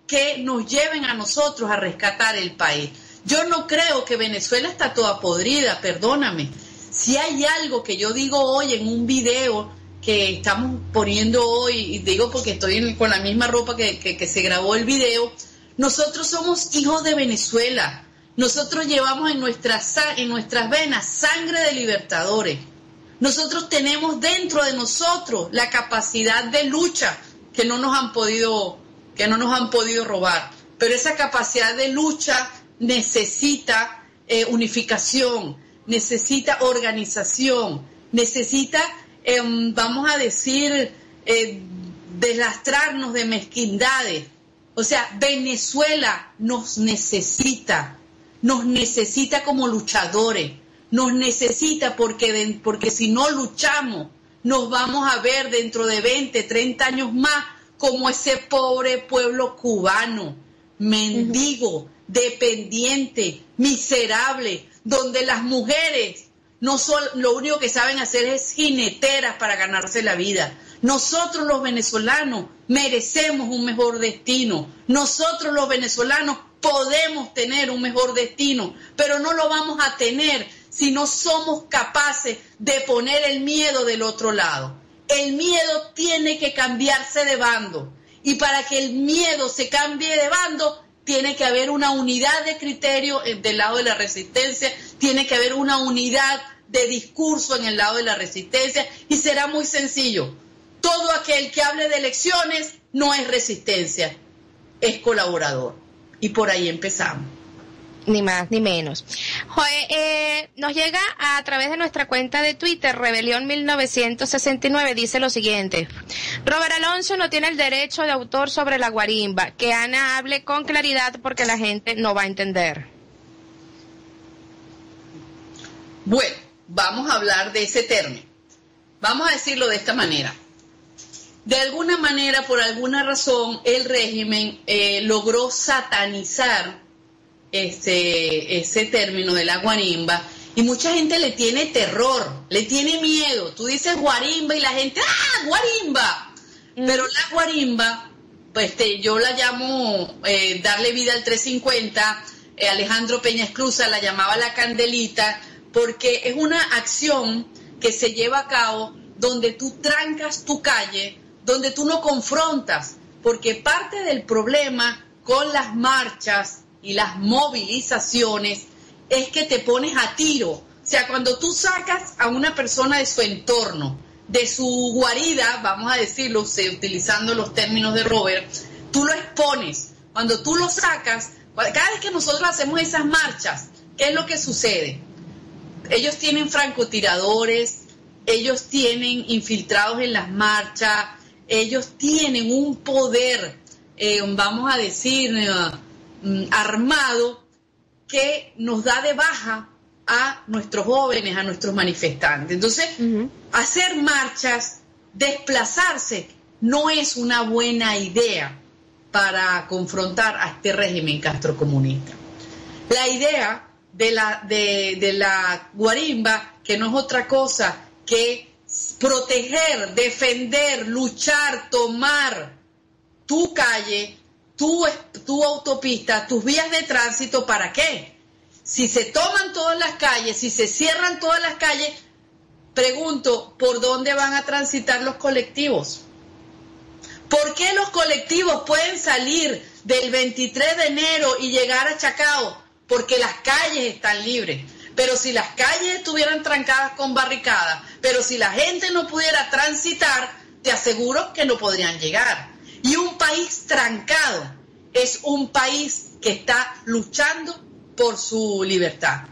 que nos lleven a nosotros a rescatar el país. Yo no creo que Venezuela está toda podrida, perdóname. Si hay algo que yo digo hoy en un video que estamos poniendo hoy, y digo porque estoy con la misma ropa que se grabó el video, nosotros somos hijos de Venezuela. Nosotros llevamos en nuestras venas sangre de libertadores. Nosotros tenemos dentro de nosotros la capacidad de lucha que no nos han podido robar. Pero esa capacidad de lucha necesita unificación, necesita organización, necesita, vamos a decir, deslastrarnos de mezquindades. O sea, Venezuela nos necesita como luchadores, nos necesita porque si no luchamos, nos vamos a ver dentro de 20, 30 años más como ese pobre pueblo cubano, mendigo, dependiente, miserable, donde las mujeres no son, lo único que saben hacer es jineteras para ganarse la vida. Nosotros los venezolanos merecemos un mejor destino. Nosotros los venezolanos podemos tener un mejor destino, pero no lo vamos a tener si no somos capaces de poner el miedo del otro lado. El miedo tiene que cambiarse de bando, y para que el miedo se cambie de bando tiene que haber una unidad de criterio del lado de la resistencia, tiene que haber una unidad de discurso en el lado de la resistencia, y será muy sencillo. Todo aquel que hable de elecciones no es resistencia, es colaborador. Y por ahí empezamos. Ni más ni menos. Nos llega a través de nuestra cuenta de Twitter, Rebelión 1969, dice lo siguiente: Robert Alonso no tiene el derecho de autor sobre la guarimba. Que Ana hable con claridad porque la gente no va a entender. Bueno, vamos a hablar de ese término. Vamos a decirlo de esta manera. De alguna manera, por alguna razón, el régimen logró satanizar ese término de la guarimba, y mucha gente le tiene terror, le tiene miedo. Tú dices guarimba y la gente, ¡ah, guarimba! Pero la guarimba, pues yo la llamo darle vida al 350, Alejandro Peña Esclusa la llamaba la candelita, porque es una acción que se lleva a cabo donde tú trancas tu calle, donde tú no confrontas, porque parte del problema con las marchas y las movilizaciones es que te pones a tiro. O sea, cuando tú sacas a una persona de su entorno, de su guarida, vamos a decirlo, utilizando los términos de Robert, tú lo expones. Cuando tú lo sacas, cada vez que nosotros hacemos esas marchas, ¿qué es lo que sucede? Ellos tienen francotiradores, ellos tienen infiltrados en las marchas, ellos tienen un poder, vamos a decir, armado, que nos da de baja a nuestros jóvenes, a nuestros manifestantes. Entonces, hacer marchas, desplazarse, no es una buena idea para confrontar a este régimen castrocomunista. La idea de la guarimba, que no es otra cosa que proteger, defender, luchar, tomar tu calle, tu autopista, tus vías de tránsito. ¿Para qué? Si se toman todas las calles, si se cierran todas las calles, pregunto, ¿por dónde van a transitar los colectivos? ¿Por qué los colectivos pueden salir del 23 de enero y llegar a Chacao? Porque las calles están libres. Pero si las calles estuvieran trancadas con barricadas, pero si la gente no pudiera transitar, te aseguro que no podrían llegar. Y un país trancado es un país que está luchando por su libertad.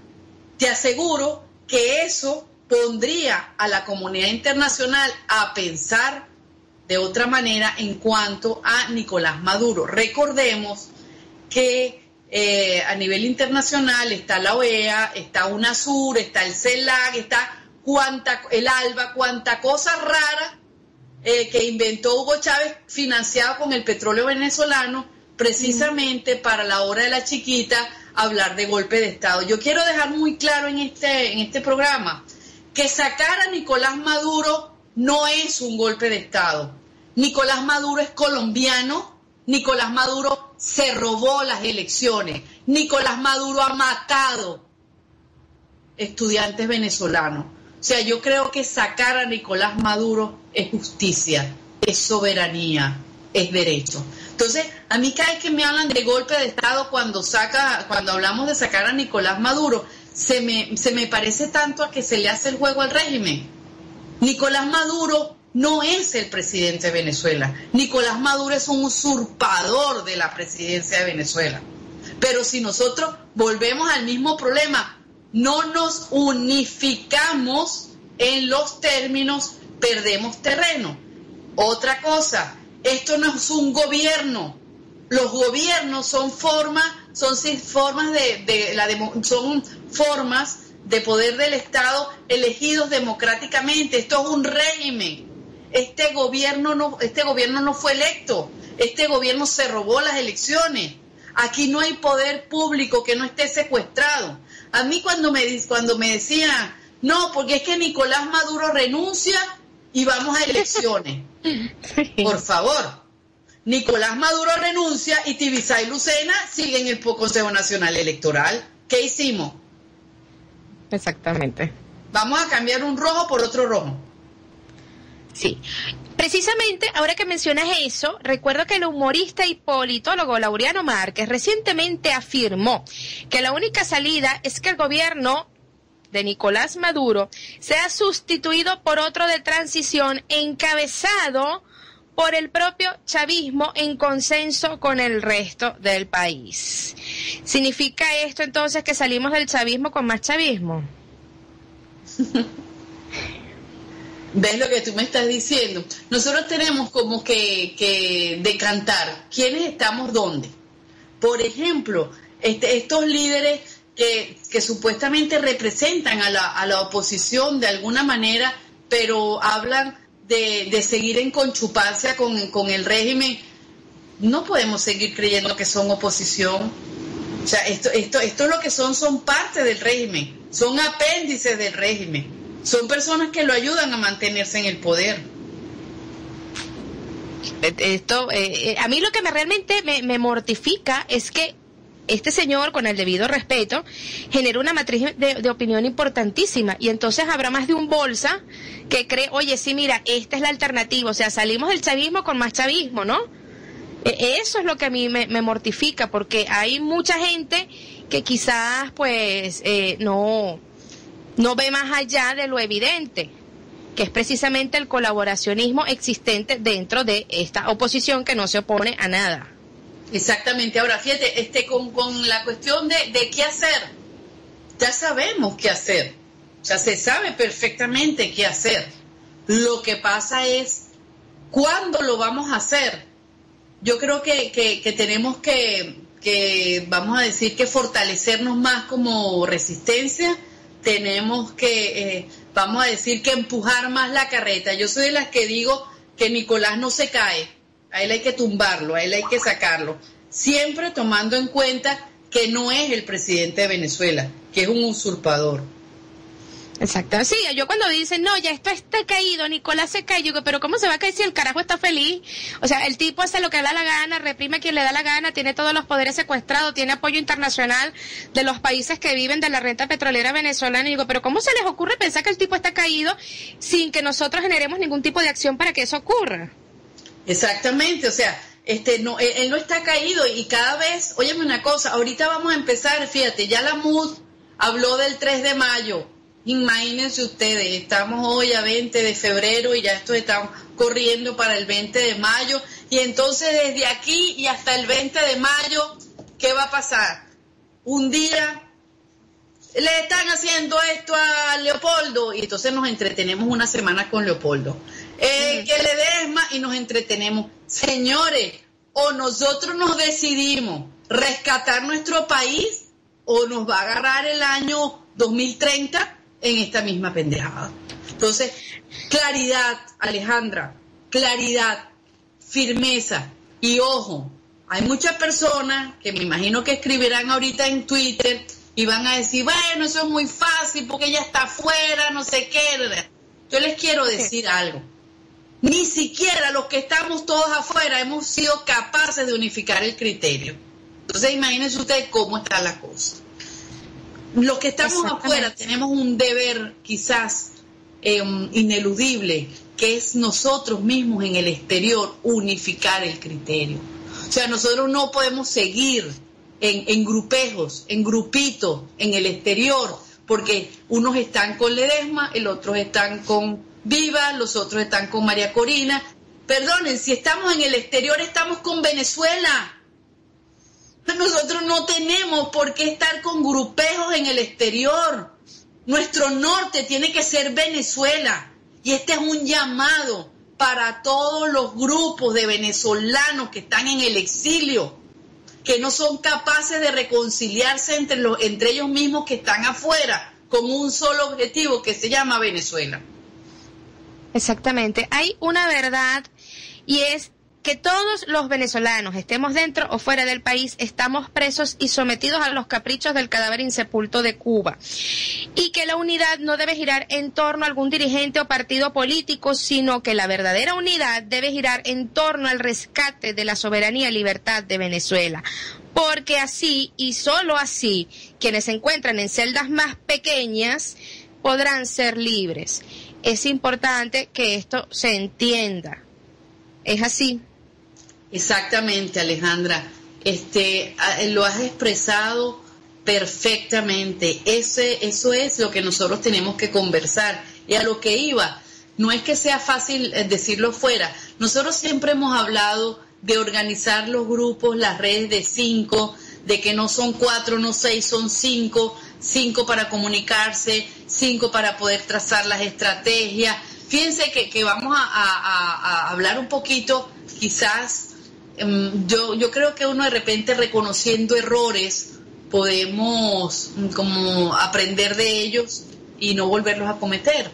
Te aseguro que eso pondría a la comunidad internacional a pensar de otra manera en cuanto a Nicolás Maduro. Recordemos que a nivel internacional está la OEA, está UNASUR, está el CELAC, está el ALBA, cuanta cosa rara que inventó Hugo Chávez, financiado con el petróleo venezolano, precisamente para la hora de la chiquita hablar de golpe de Estado. Yo quiero dejar muy claro en este programa que sacar a Nicolás Maduro no es un golpe de Estado. Nicolás Maduro es colombiano, Nicolás Maduro se robó las elecciones, Nicolás Maduro ha matado estudiantes venezolanos. O sea, yo creo que sacar a Nicolás Maduro es justicia, es soberanía, es derecho. Entonces, a mí cada vez que me hablan de golpe de Estado cuando hablamos de sacar a Nicolás Maduro, se me parece tanto a que se le hace el juego al régimen. Nicolás Maduro no es el presidente de Venezuela. Nicolás Maduro es un usurpador de la presidencia de Venezuela. Pero si nosotros volvemos al mismo problema, no nos unificamos en los términos, perdemos terreno. Otra cosa, esto no es un gobierno. Los gobiernos son formas de poder del Estado elegidos democráticamente. Esto es un régimen. Este gobierno no fue electo. Este gobierno se robó las elecciones. Aquí no hay poder público que no esté secuestrado. A mí cuando me decían, no, porque es que Nicolás Maduro renuncia y vamos a elecciones. Por favor, Nicolás Maduro renuncia y Tibisay y Lucena siguen el Consejo Nacional Electoral. ¿Qué hicimos? Exactamente. Vamos a cambiar un rojo por otro rojo. Sí. Precisamente, ahora que mencionas eso, recuerdo que el humorista y politólogo Laureano Márquez recientemente afirmó que la única salida es que el gobierno de Nicolás Maduro sea sustituido por otro de transición encabezado por el propio chavismo en consenso con el resto del país. ¿Significa esto entonces que salimos del chavismo con más chavismo? ¿Ves lo que tú me estás diciendo? Nosotros tenemos como que decantar quiénes estamos dónde. Por ejemplo, estos líderes que supuestamente representan a la oposición de alguna manera, pero hablan de seguir en conchupancia con el régimen. No podemos seguir creyendo que son oposición. O sea, esto lo que son parte del régimen, son apéndices del régimen. Son personas que lo ayudan a mantenerse en el poder. A mí lo que realmente me mortifica es que este señor, con el debido respeto, genera una matriz de opinión importantísima, y entonces habrá más de un bolsa que cree, oye, sí, mira, esta es la alternativa, o sea, salimos del chavismo con más chavismo, ¿no? Eso es lo que a mí me mortifica, porque hay mucha gente que quizás, pues, no ve más allá de lo evidente, que es precisamente el colaboracionismo existente dentro de esta oposición que no se opone a nada. Exactamente. Ahora, fíjate, con la cuestión de qué hacer, ya sabemos qué hacer, o sea, se sabe perfectamente qué hacer. Lo que pasa es cuándo lo vamos a hacer. Yo creo que tenemos que, vamos a decir, que fortalecernos más como resistencia. Tenemos que, vamos a decir, que empujar más la carreta. Yo soy de las que digo que Nicolás no se cae, a él hay que tumbarlo, a él hay que sacarlo, siempre tomando en cuenta que no es el presidente de Venezuela, que es un usurpador. Exacto, sí, yo cuando dicen, no, ya esto está caído, Nicolás se cae, yo digo, pero ¿cómo se va a caer si el carajo está feliz? O sea, el tipo hace lo que le da la gana, reprime a quien le da la gana, tiene todos los poderes secuestrados, tiene apoyo internacional de los países que viven de la renta petrolera venezolana, y digo, pero ¿cómo se les ocurre pensar que el tipo está caído sin que nosotros generemos ningún tipo de acción para que eso ocurra? Exactamente, o sea, no, él no está caído, y cada vez, óyeme una cosa, ahorita vamos a empezar, fíjate, ya la MUD habló del 3 de mayo, imagínense ustedes, estamos hoy a 20 de febrero y ya esto está corriendo para el 20 de mayo, y entonces desde aquí y hasta el 20 de mayo, ¿qué va a pasar? Un día le están haciendo esto a Leopoldo, y entonces nos entretenemos una semana con Leopoldo. Que Ledesma, y nos entretenemos. Señores, o nosotros nos decidimos rescatar nuestro país, o nos va a agarrar el año 2030 en esta misma pendejada. Entonces, claridad, Alejandra, claridad, firmeza, y ojo, hay muchas personas que me imagino que escribirán ahorita en Twitter y van a decir, bueno, eso es muy fácil porque ella está afuera, no sé qué. Yo les quiero decir algo. Ni siquiera los que estamos todos afuera hemos sido capaces de unificar el criterio. Entonces imagínense ustedes cómo está la cosa. Los que estamos afuera tenemos un deber quizás ineludible, que es nosotros mismos en el exterior unificar el criterio. O sea, nosotros no podemos seguir en grupejos, en grupitos, en el exterior, porque unos están con Ledesma, el otros están con Viva, los otros están con María Corina. Perdonen, si estamos en el exterior estamos con Venezuela. Nosotros no tenemos por qué estar con grupejos en el exterior. Nuestro norte tiene que ser Venezuela. Y este es un llamado para todos los grupos de venezolanos que están en el exilio, que no son capaces de reconciliarse entre ellos mismos que están afuera, con un solo objetivo que se llama Venezuela. Exactamente. Hay una verdad, y es que todos los venezolanos, estemos dentro o fuera del país, estamos presos y sometidos a los caprichos del cadáver insepulto de Cuba. Y que la unidad no debe girar en torno a algún dirigente o partido político, sino que la verdadera unidad debe girar en torno al rescate de la soberanía y libertad de Venezuela. Porque así, y solo así, quienes se encuentran en celdas más pequeñas podrán ser libres. es importante que esto se entienda. ¿Es así? Exactamente, Alejandra. Lo has expresado perfectamente. Eso es lo que nosotros tenemos que conversar. Y a lo que iba, no es que sea fácil decirlo fuera. Nosotros siempre hemos hablado de organizar los grupos, las redes de 5, de que no son 4, no 6, son 5 para comunicarse, 5 para poder trazar las estrategias. Fíjense que vamos a hablar un poquito, quizás, yo creo que uno de repente reconociendo errores podemos como aprender de ellos y no volverlos a cometer.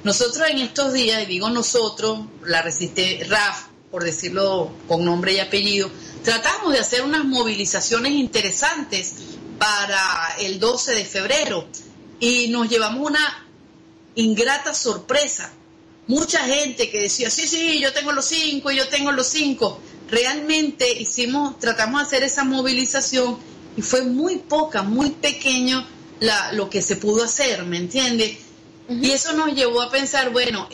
Nosotros en estos días, y digo nosotros, la RAF, por decirlo con nombre y apellido, tratamos de hacer unas movilizaciones interesantes para el 12 de febrero y nos llevamos una ingrata sorpresa. Mucha gente que decía, sí, yo tengo los 5 y yo tengo los 5. Realmente tratamos de hacer esa movilización y fue muy poca, muy pequeño lo que se pudo hacer, ¿me entiendes? Uh-huh. Y eso nos llevó a pensar, bueno,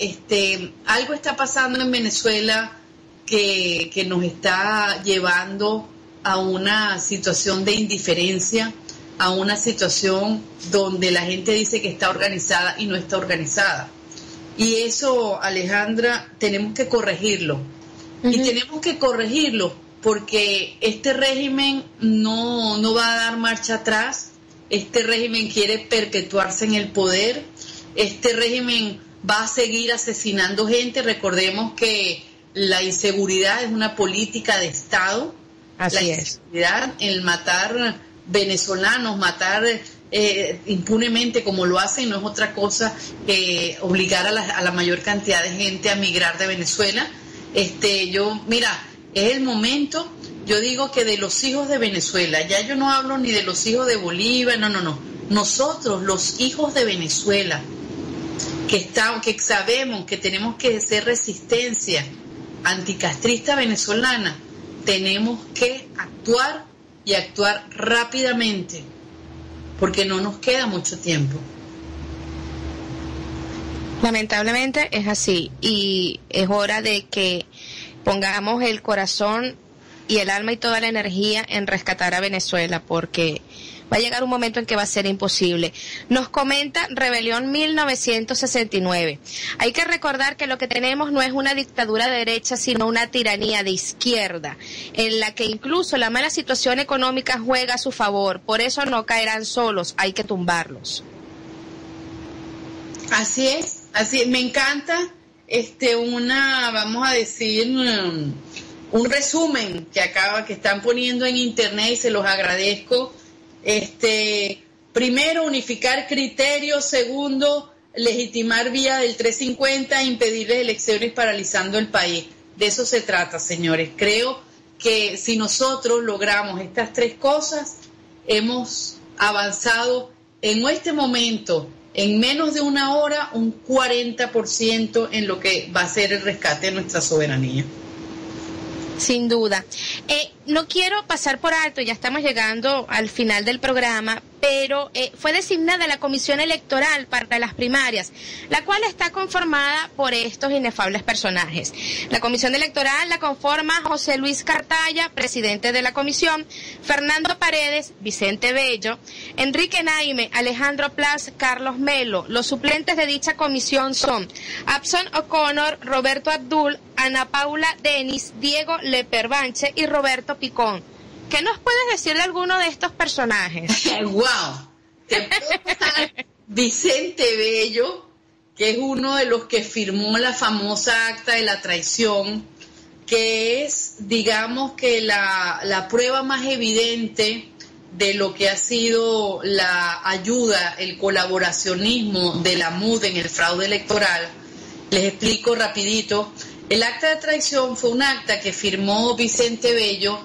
algo está pasando en Venezuela que nos está llevando a una situación de indiferencia, a una situación donde la gente dice que está organizada y no está organizada. Y eso, Alejandra, tenemos que corregirlo. Uh-huh. Y tenemos que corregirlo porque este régimen no va a dar marcha atrás. Este régimen quiere perpetuarse en el poder. Este régimen va a seguir asesinando gente. Recordemos que la inseguridad es una política de Estado. Así la inseguridad, el matar venezolanos, matar impunemente como lo hacen, no es otra cosa que obligar a la mayor cantidad de gente a migrar de Venezuela. Mira, es el momento, yo digo que de los hijos de Venezuela, ya yo no hablo ni de los hijos de Bolívar, no. Nosotros, los hijos de Venezuela, que sabemos que tenemos que hacer resistencia anticastrista venezolana, tenemos que actuar y actuar rápidamente, porque no nos queda mucho tiempo. Lamentablemente es así y es hora de que pongamos el corazón y el alma y toda la energía en rescatar a Venezuela, porque va a llegar un momento en que va a ser imposible. Nos comenta Rebelión 1969. Hay que recordar que lo que tenemos no es una dictadura de derecha, sino una tiranía de izquierda, en la que incluso la mala situación económica juega a su favor. Por eso no caerán solos, hay que tumbarlos. Así es. Me encanta vamos a decir, un resumen que están poniendo en internet y se los agradezco. Primero, unificar criterios. Segundo, legitimar vía del 350, impedir las elecciones paralizando el país. De eso se trata, señores. Creo que si nosotros logramos estas 3 cosas, hemos avanzado en este momento, en menos de una hora, un 40% en lo que va a ser el rescate de nuestra soberanía. Sin duda. No quiero pasar por alto, ya estamos llegando al final del programa, pero fue designada la Comisión Electoral para las primarias, la cual está conformada por estos inefables personajes. La Comisión Electoral la conforma José Luis Cartaya, presidente de la comisión, Fernando Paredes, Vicente Bello, Enrique Naime, Alejandro Plas, Carlos Melo. Los suplentes de dicha comisión son Abson O'Connor, Roberto Abdul, Ana Paula Denis, Diego Leperbanche y Roberto Picón. ¿Qué nos puedes decir de alguno de estos personajes? ¡Wow! Te puedo contar Vicente Bello, que es uno de los que firmó la famosa acta de la traición, que es, digamos, que la prueba más evidente de lo que ha sido la ayuda, el colaboracionismo de la MUD en el fraude electoral. Les explico rapidito. El acta de traición fue un acta que firmó Vicente Bello,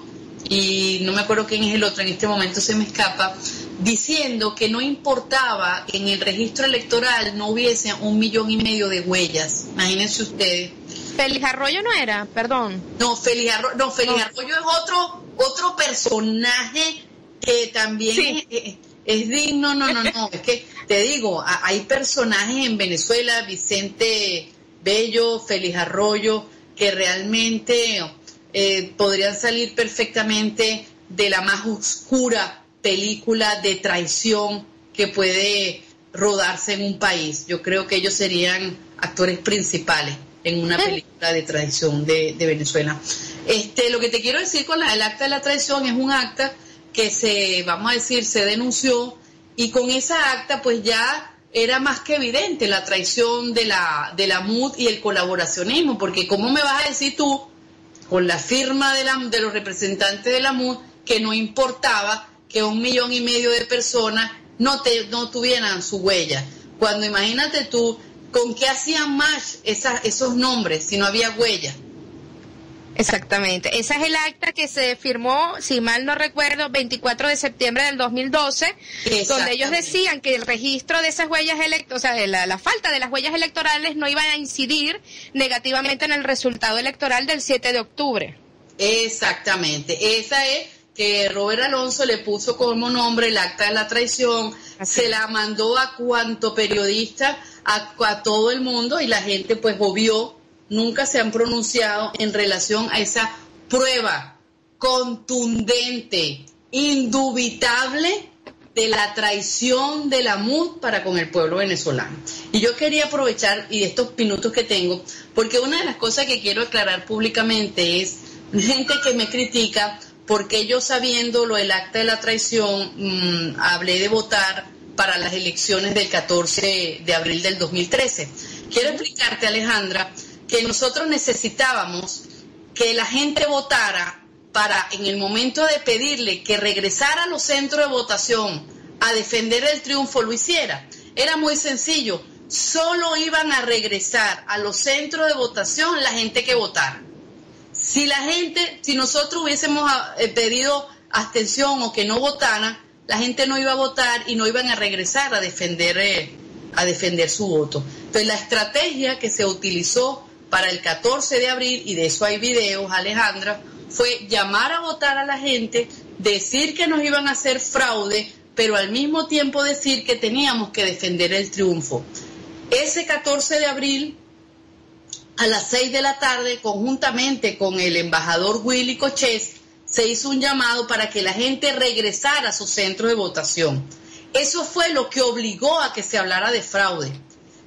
y no me acuerdo quién es el otro, en este momento se me escapa, diciendo que no importaba que en el registro electoral no hubiese 1,5 millones de huellas. Imagínense ustedes. Félix Arroyo no era, perdón. No, Félix Arroyo es otro personaje que también, sí, es digno, no, es que te digo, hay personajes en Venezuela, Vicente Bello, Félix Arroyo, que realmente podrían salir perfectamente de la más oscura película de traición que puede rodarse en un país. Yo creo que ellos serían actores principales en una película de traición de Venezuela. Lo que te quiero decir con el acta de la traición es un acta que se denunció, y con esa acta pues ya era más que evidente la traición de la MUD y el colaboracionismo, porque ¿cómo me vas a decir tú, con la firma de los representantes de la MUD, que no importaba que 1,5 millones de personas no tuvieran su huella? Cuando imagínate tú, ¿con qué hacían match esos nombres si no había huella? Exactamente. Esa es el acta que se firmó, si mal no recuerdo, 24 de septiembre del 2012, donde ellos decían que el registro de esas huellas la falta de las huellas electorales no iba a incidir negativamente en el resultado electoral del 7 de octubre. Exactamente. Esa es que Robert Alonso le puso como nombre el acta de la traición. Así. Se la mandó a cuanto periodista, a todo el mundo, y la gente pues obvió. Nunca se han pronunciado en relación a esa prueba contundente, indubitable, de la traición de la MUD para con el pueblo venezolano. Y yo quería aprovechar, y estos minutos que tengo, porque una de las cosas que quiero aclarar públicamente es gente que me critica porque yo, sabiendo lo del acta de la traición, hablé de votar para las elecciones del 14 de abril del 2013. Quiero explicarte, Alejandra, que nosotros necesitábamos que la gente votara para, en el momento de pedirle que regresara a los centros de votación a defender el triunfo, lo hiciera. Era muy sencillo, solo iban a regresar a los centros de votación la gente que votara. Si nosotros hubiésemos pedido abstención o que no votaran, la gente no iba a votar y no iban a regresar a defender su voto. Entonces, la estrategia que se utilizó para el 14 de abril, y de eso hay videos, Alejandra, fue llamar a votar a la gente, decir que nos iban a hacer fraude, pero al mismo tiempo decir que teníamos que defender el triunfo. Ese 14 de abril, a las 6 de la tarde, conjuntamente con el embajador Willy Cochés, se hizo un llamado para que la gente regresara a sus centros de votación. Eso fue lo que obligó a que se hablara de fraude.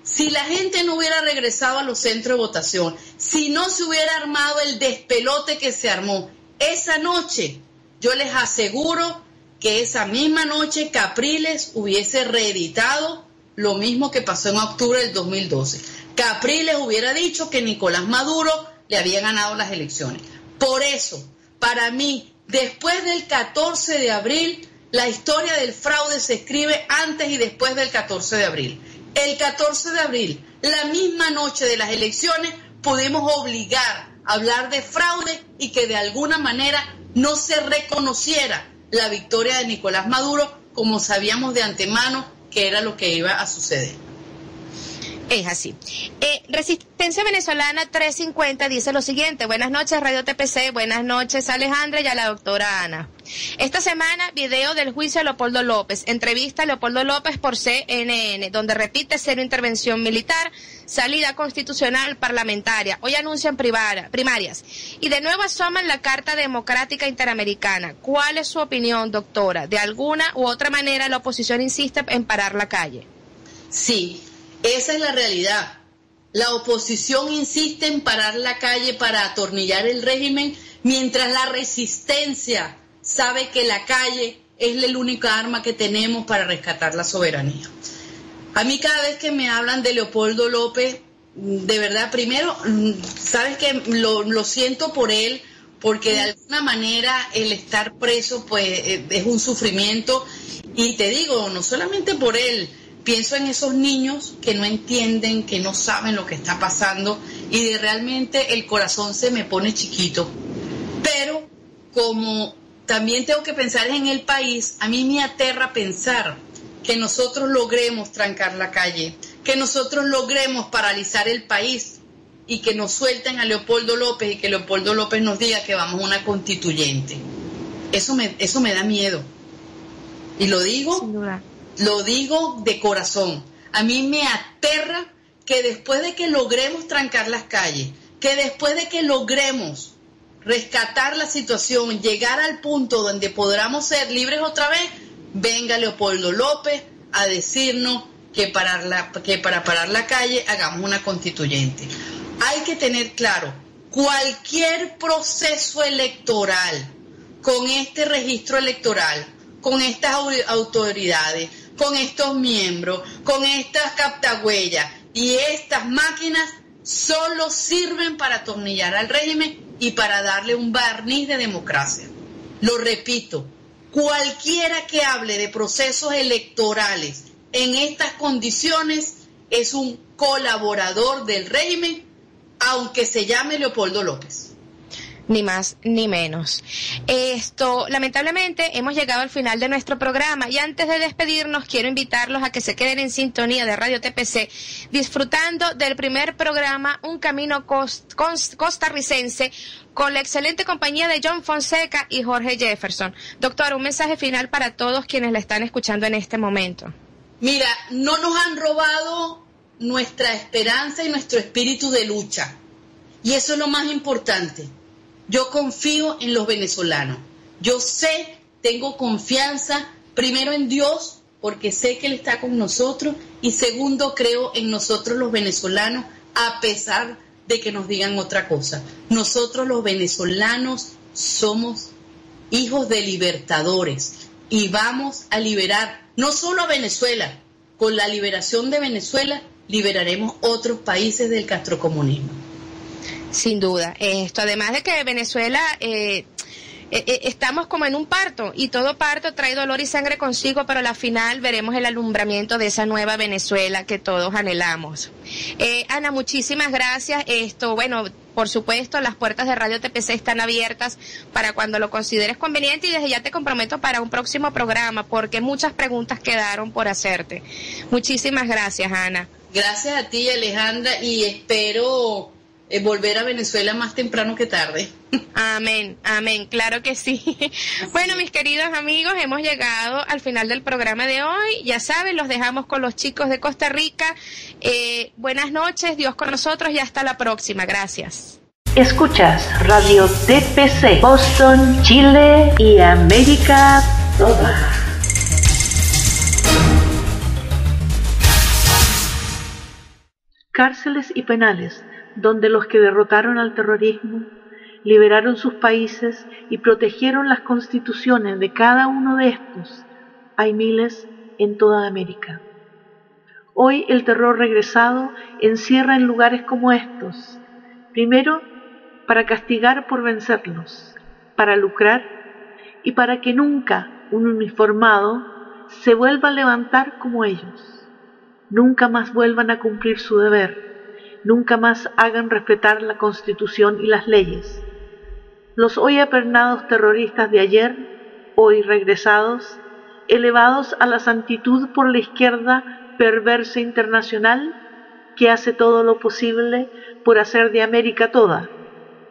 Si la gente no hubiera regresado a los centros de votación, si no se hubiera armado el despelote que se armó esa noche, yo les aseguro que esa misma noche Capriles hubiese reeditado lo mismo que pasó en octubre del 2012. Capriles hubiera dicho que Nicolás Maduro le había ganado las elecciones. Por eso, para mí, después del 14 de abril, la historia del fraude se escribe antes y después del 14 de abril. El 14 de abril, la misma noche de las elecciones, pudimos obligar a hablar de fraude y que de alguna manera no se reconociera la victoria de Nicolás Maduro, como sabíamos de antemano que era lo que iba a suceder. Es así. Resistencia Venezolana 350 dice lo siguiente: buenas noches Radio TPC, buenas noches Alejandra y a la doctora Ana. Esta semana, video del juicio a Leopoldo López, entrevista a Leopoldo López por CNN, donde repite cero intervención militar, salida constitucional parlamentaria, hoy anuncian primarias, y de nuevo asoman la Carta Democrática Interamericana. ¿Cuál es su opinión, doctora? ¿De alguna u otra manera la oposición insiste en parar la calle? Sí, esa es la realidad. La oposición insiste en parar la calle para atornillar el régimen, mientras la resistencia sabe que la calle es el único arma que tenemos para rescatar la soberanía. A mí cada vez que me hablan de Leopoldo López, de verdad, primero, sabes que lo siento por él, porque de alguna manera el estar preso pues es un sufrimiento, y te digo, no solamente por él, pienso en esos niños que no entienden, que no saben lo que está pasando, y realmente el corazón se me pone chiquito. Pero como también tengo que pensar en el país, a mí me aterra pensar que nosotros logremos trancar la calle, que nosotros logremos paralizar el país y que nos suelten a Leopoldo López y que Leopoldo López nos diga que vamos a una constituyente. Eso me da miedo. Y lo Sin duda. digo de corazón. A mí me aterra que después de que logremos trancar las calles, que después de que logremos rescatar la situación, llegar al punto donde podamos ser libres otra vez, venga Leopoldo López a decirnos que para parar la calle hagamos una constituyente. Hay que tener claro, cualquier proceso electoral, con este registro electoral, con estas autoridades, con estos miembros, con estas captahuellas y estas máquinas, solo sirven para atornillar al régimen y para darle un barniz de democracia. Lo repito, cualquiera que hable de procesos electorales en estas condiciones es un colaborador del régimen, aunque se llame Leopoldo López. Ni más ni menos. Lamentablemente hemos llegado al final de nuestro programa y antes de despedirnos quiero invitarlos a que se queden en sintonía de Radio TPC disfrutando del primer programa Un Camino Costarricense con la excelente compañía de John Fonseca y Jorge Jefferson. Doctor, un mensaje final para todos quienes la están escuchando en este momento. Mira, no nos han robado nuestra esperanza y nuestro espíritu de lucha y eso es lo más importante. Yo confío en los venezolanos. Yo sé, tengo confianza, primero en Dios, porque sé que Él está con nosotros, y segundo, creo en nosotros los venezolanos, a pesar de que nos digan otra cosa. Nosotros los venezolanos somos hijos de libertadores y vamos a liberar no solo a Venezuela, con la liberación de Venezuela liberaremos otros países del castrocomunismo. Sin duda. Además de que Venezuela estamos como en un parto y todo parto trae dolor y sangre consigo, pero a la final veremos el alumbramiento de esa nueva Venezuela que todos anhelamos. Ana, muchísimas gracias. Bueno, por supuesto, las puertas de Radio TPC están abiertas para cuando lo consideres conveniente y desde ya te comprometo para un próximo programa porque muchas preguntas quedaron por hacerte. Muchísimas gracias, Ana. Gracias a ti, Alejandra, y espero volver a Venezuela más temprano que tarde. Amén, amén, claro que sí. Bueno, mis queridos amigos, hemos llegado al final del programa de hoy. Ya saben, los dejamos con los chicos de Costa Rica. Buenas noches, Dios con nosotros y hasta la próxima. Gracias. Escuchas Radio TPC, Boston, Chile y América toda. Cárceles y penales donde los que derrotaron al terrorismo, liberaron sus países y protegieron las constituciones de cada uno de estos, hay miles en toda América. Hoy el terror regresado encierra en lugares como estos, primero para castigar por vencerlos, para lucrar y para que nunca un uniformado se vuelva a levantar como ellos, nunca más vuelvan a cumplir su deber, nunca más hagan respetar la Constitución y las leyes. Los hoy apernados terroristas de ayer, hoy regresados, elevados a la santitud por la izquierda perversa internacional, que hace todo lo posible por hacer de América toda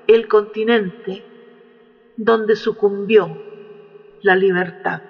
el continente donde sucumbió la libertad.